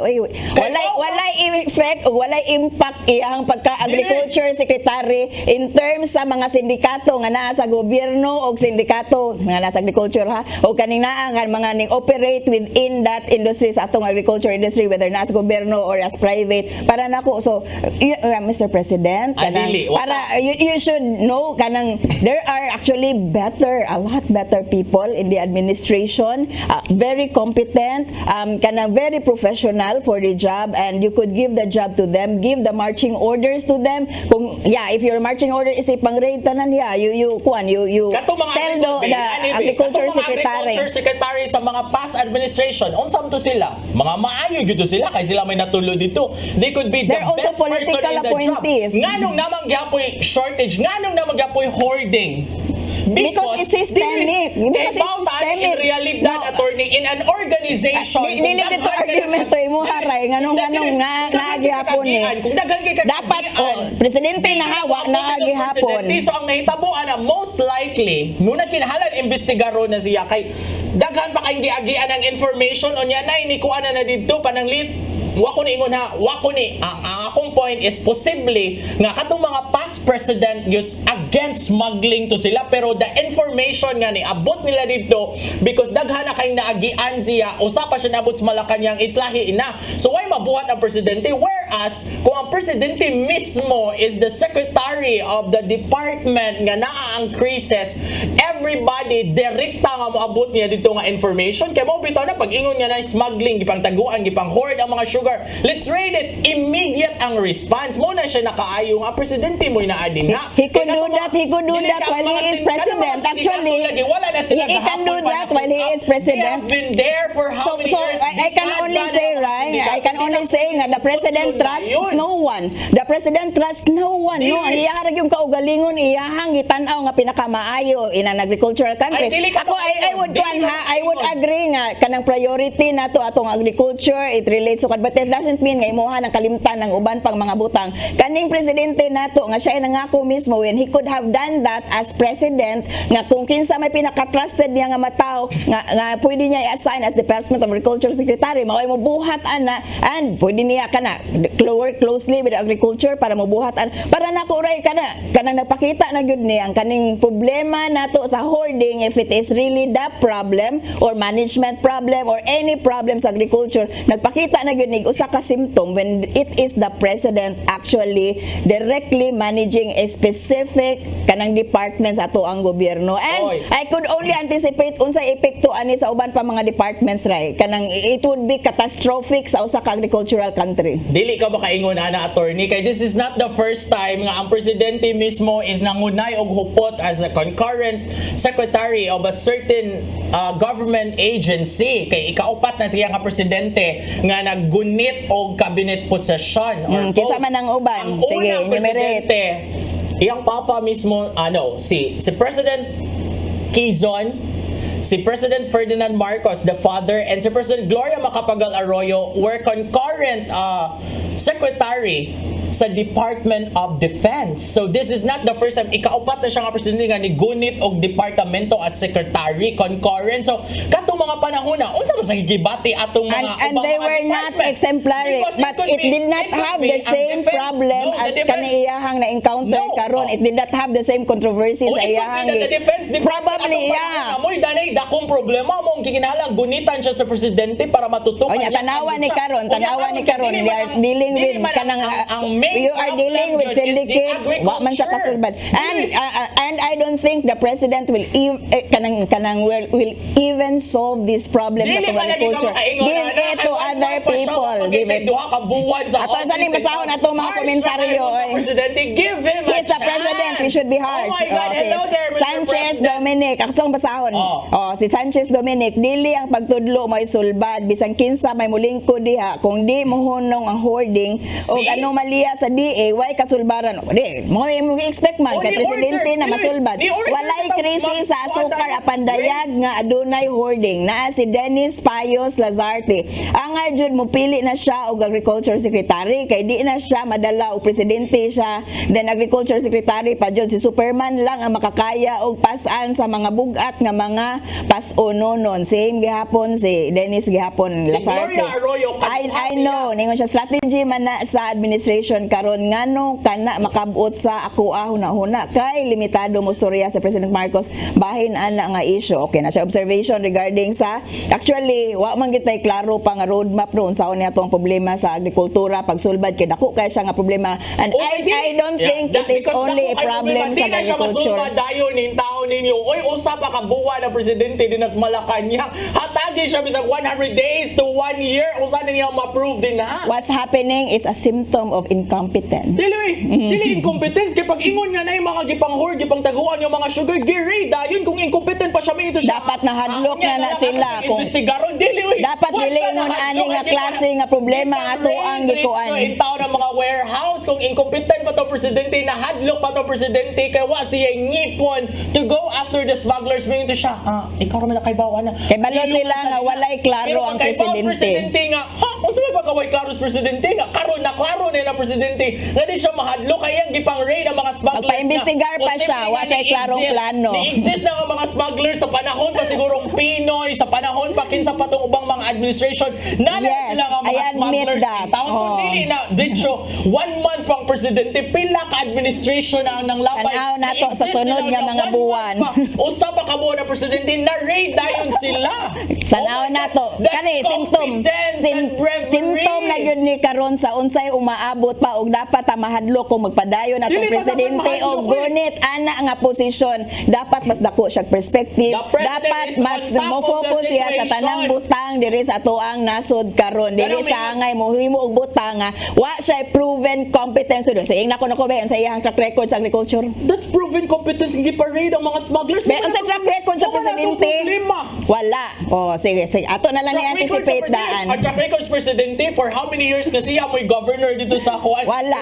effect o wala impact iyang pagka-agriculture secretary in terms sa mga sindikato nga naa sa gobyerno o sindikato nga naa sa agriculture o kaning naa nga mga ning operate within that industry sa atong agriculture industry, whether na sa gobyerno or as private. Para nako, so Mr. President, you should know kanang there are actually a lot better people in the administration, very competent, kanang very professional for the job, and you could give the job to them, give the marching orders to them. Kung if your marching order is ipang-raid tanan you tell the agriculture secretary sa mga past administration unsam to sila, mga maayo gyud sila kay sila may natulo dito. They could be the also best person political in the appointees. job. Nganong namang gyapoy shortage, nganong namang gyapoy hoarding. Because it's systemic. Because in realidad, attorney, in an organization, dili dito argumento mo haray nganong naagihapon ni. Kung daghan kay dapat presidente na hawa naagihapon. So ang nahitabuan na most likely muna kinahanglan imbestigaron na siya kay daghan pa kay giagian ang information onya nay ni kuan na didto pananglit. Wako ni ingon ha, ang akong point is possibly nga katong mga past president use against smuggling to sila pero the information nga ni abot nila dito because daghan na kay naagian siya usa pa siya nabot sa Malacañang islahi ina. So why mabuhat ang presidente, whereas kung ang presidente mismo is the secretary of the department nga naa ang crisis, everybody direkta nga moabot niya dito nga information kay mo bitaw na pag ingon niya na smuggling gipang taguan gipang hoard ang mga sugar. Let's rate it. Immediate ang response. Mo na siya nakaayo nga presidente mo inaadin na. He could do that while he is president. Actually, he can do that while he is president. They have been there for how many years? I can only say, right? I can only say nga the president trusts no one. The president trusts no one. No, ang iyaharag yung kaugalingon, iyahang itanaw nga pinakamaayo in an agricultural country. Ako, I would agree nga kanang priority na to atong agriculture. It relates to but it doesn't mean nga imuha ng kalimtan ng uban pang mga butang. Kaning presidente nato nga siya ay nangako mismo when he could have done that as president nga kung kinsa may pinaka-trusted niya nga mataw nga pwede niya i-assign as Department of Agriculture Secretary, mao mo buhat ana and pwede niya kana work closely closely with agriculture para mabuhatan para nako ray kanang nagpakita na gyud ni ang kaning problema nato sa hoarding, if it is really the problem or management problem or any problem sa agriculture, nagpakita na gyud ni usa ka symptom when it is the president actually directly managing a specific kanang department sa ato ang gobyerno. And Oy. I could only anticipate unsay epekto ani sa uban pa mga departments ray kanang it would be catastrophic sa usa ka agricultural country. Dili ka makaingon ana attorney kay this is not the first time nga ang presidente mismo is nangunay og hupot as a concurrent secretary of a certain government agency kay ikaupat na siya nga presidente nga naggunit og cabinet possession or Kisa post. man ang uban. Ang Sige, unang enumerate. presidente iyang papa mismo si President Quezon, si President Ferdinand Marcos, the father, and si President Gloria Macapagal Arroyo were concurrent secretary sa Department of Defense. So this is not the first time. Ikaupat na siya nga presidente nga ni gunit og departamento as secretary concurrent. So katong mga panahon na unsa ba sa gigibati atong mga And ubang they mga were not department? exemplary, Because but it did not could have be the ang same defense. problem No, the as defense- kaniyahang na encounter No. karon. It did not have the same controversy Oh, sa it could be iyahang. that the defense department Probably, atong yeah. panahon na mo'y danay dakong problema mo ang gikinahanglan gunitan siya sa presidente para matutukan O nya, tanawa ni karon, tanawa ni karon, we are dealing with kanang you are dealing with syndicates, wa man siya kasulbad. And I don't think the president will will even solve this problem sa Dili man lagi ka agriculture. makaingon Give ana, it to kay other one pa siya, people. mapagay Give sa it. duha ka buwan sa Ato, saan yung basahon ato mga Harsh komentaryo, na kayo sa oy. presidente. Give him a He's the chance. president, we should be harsh. Oh my God, hello sis. there, Mr. Sanchez President. Dominic, ako itong basahon. Si Sanchez Dominic, dili ang pagtudlo may sulbad, bisang kinsa may mulingko diha, kung di mohunong ang hoarding o See? anomalya sa DA, why kasulbaran? Di, mo expect man Oh, kay ni presidente order, na dili. masulbad. Ni order Walay na krisis sa asukar mag- apan dayag nga adunay hoarding. Naa si Dennis Payos Lazarte. Ang jud mo pili na siya og agriculture secretary kay di na siya madala og presidente siya, then agriculture secretary pa jud si Superman lang ang makakaya og pasan sa mga bugat nga mga pas-ononon. Same gihapon si Dennis gihapon Si Lazarte. Gloria Arroyo, I know ningon siya strategy man na sa administration karon ngano kana makabot sa ako huna-huna kay limitado mo storya sa President Marcos bahin ana nga issue. Okay na siya observation regarding sa actually wa man gitay klaro pa nga roadmap ron sa unya atong problema sa agrikultura pagsulbad kay dako kay siya nga problema and I don't think it is only a problem sa agriculture. Dayon ning taon ninyo. Oy usa pa ka buwan na presidente dinas Malacañang. Hatagi siya bisag 100 days to 1 year usa na niya ma-approve din na. What's happening is a symptom of incompetence. Dili incompetence kay pag ingon nga nay mga gipang-hoard gipang taguan yung mga sugar gire dayon kung incompetent pa siya may ito siya. Dapat nahadlok na sila kung investigaron dili oy. dapat dili ingon ani nga klase nga problema nga ato ang gikuan. In taon ng mga warehouse kung incompetent pa to presidente nahadlok pa to presidente kay wa siya ngipon to go after the smugglers may ito siya. Ikaw ra man kay bawa na. Kay balo sila nga walay klaro ang presidente. Nga, unsa may pagkaway klaro sa presidente nga karon na klaro nila presidente nga di siya mahadlok kay ang gipang raid ang mga smugglers. Magpa-investigar pa siya, wa siya klarong plano. Ni-exist na ang mga smugglers sa panahon pa sigurong Pinoy, sa panahon pa kinsa pa tong ubang mga administration. Nana Yes, sila nga mga I admit smugglers that. in town. So Oh. dili na dito 1 month pang presidente pila ka administration na ang nanglapay. Tanaw nato sa Ni-exist sunod sila nga mga 1 buwan. month pa. Usa pa ka buwan na presidente na raid dayon sila. Tanaw Oh my nato God, that's kani symptom competence and bravery. symptom na gyud ni karon sa unsay umaabot pa og dapat mahadlok kung magpadayon atong Dili ba presidente dapat og mahadlok, gunit ana nga posisyon dapat mas dako siya perspective, The president dapat is mas on top mo of focus the siya sa situation. tanang butang diri sa atoang nasod karon dili Pero siya may- angay mohimo og butang nga wa siya proven competence do sa ing nako ba sa iyang track record sa agriculture. That's proven competence ng giparade ang mga smugglers. May unsa track record sa Wala presidente? nang problema. Wala. Oh, sige. Ato na lang Track record sa i-anticipate presidente. daan. Ang track record sa presidente for how many years na siya mo'y governor dito sa Kuan? Wala.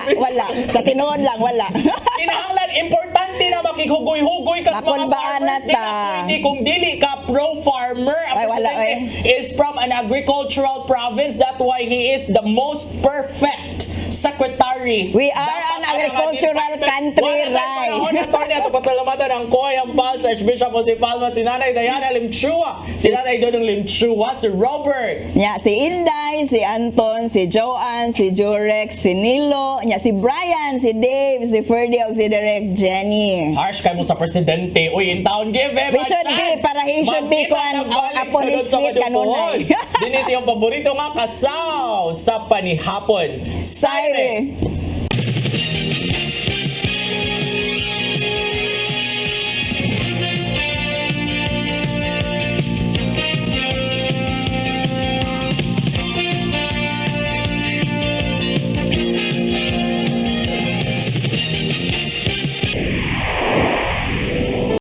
Sa tinuod lang, wala. Kinahanglan, importante na makikhugoy-hugoy ka sa mga Makulbaan farmers. na Di ta. na pwede kung dili ka pro-farmer. Ang Ay, wala, presidente is from an agricultural province. That's why he is the most perfect secretary. We are Dapat an agricultural country, Rai. Attorney, ato pasalamatan ang Koyang Pals, Archbishop Jose Palma, si Nanay Diana Limchua, si Nanay Dodong Limchua, si Robert. Ya, si Inday. Sai, si Anton, si Joanne, si Jurex, si Nilo, nya si Brian, si Dave, si Ferdy, ug si Direk Jenny. Harsh kayo mo sa presidente. Uy, in town, give him We a should chance. be, para he should be kuan upon his feet kanunay. Dinito yung paborito nga kasaw sa panihapon. Saire.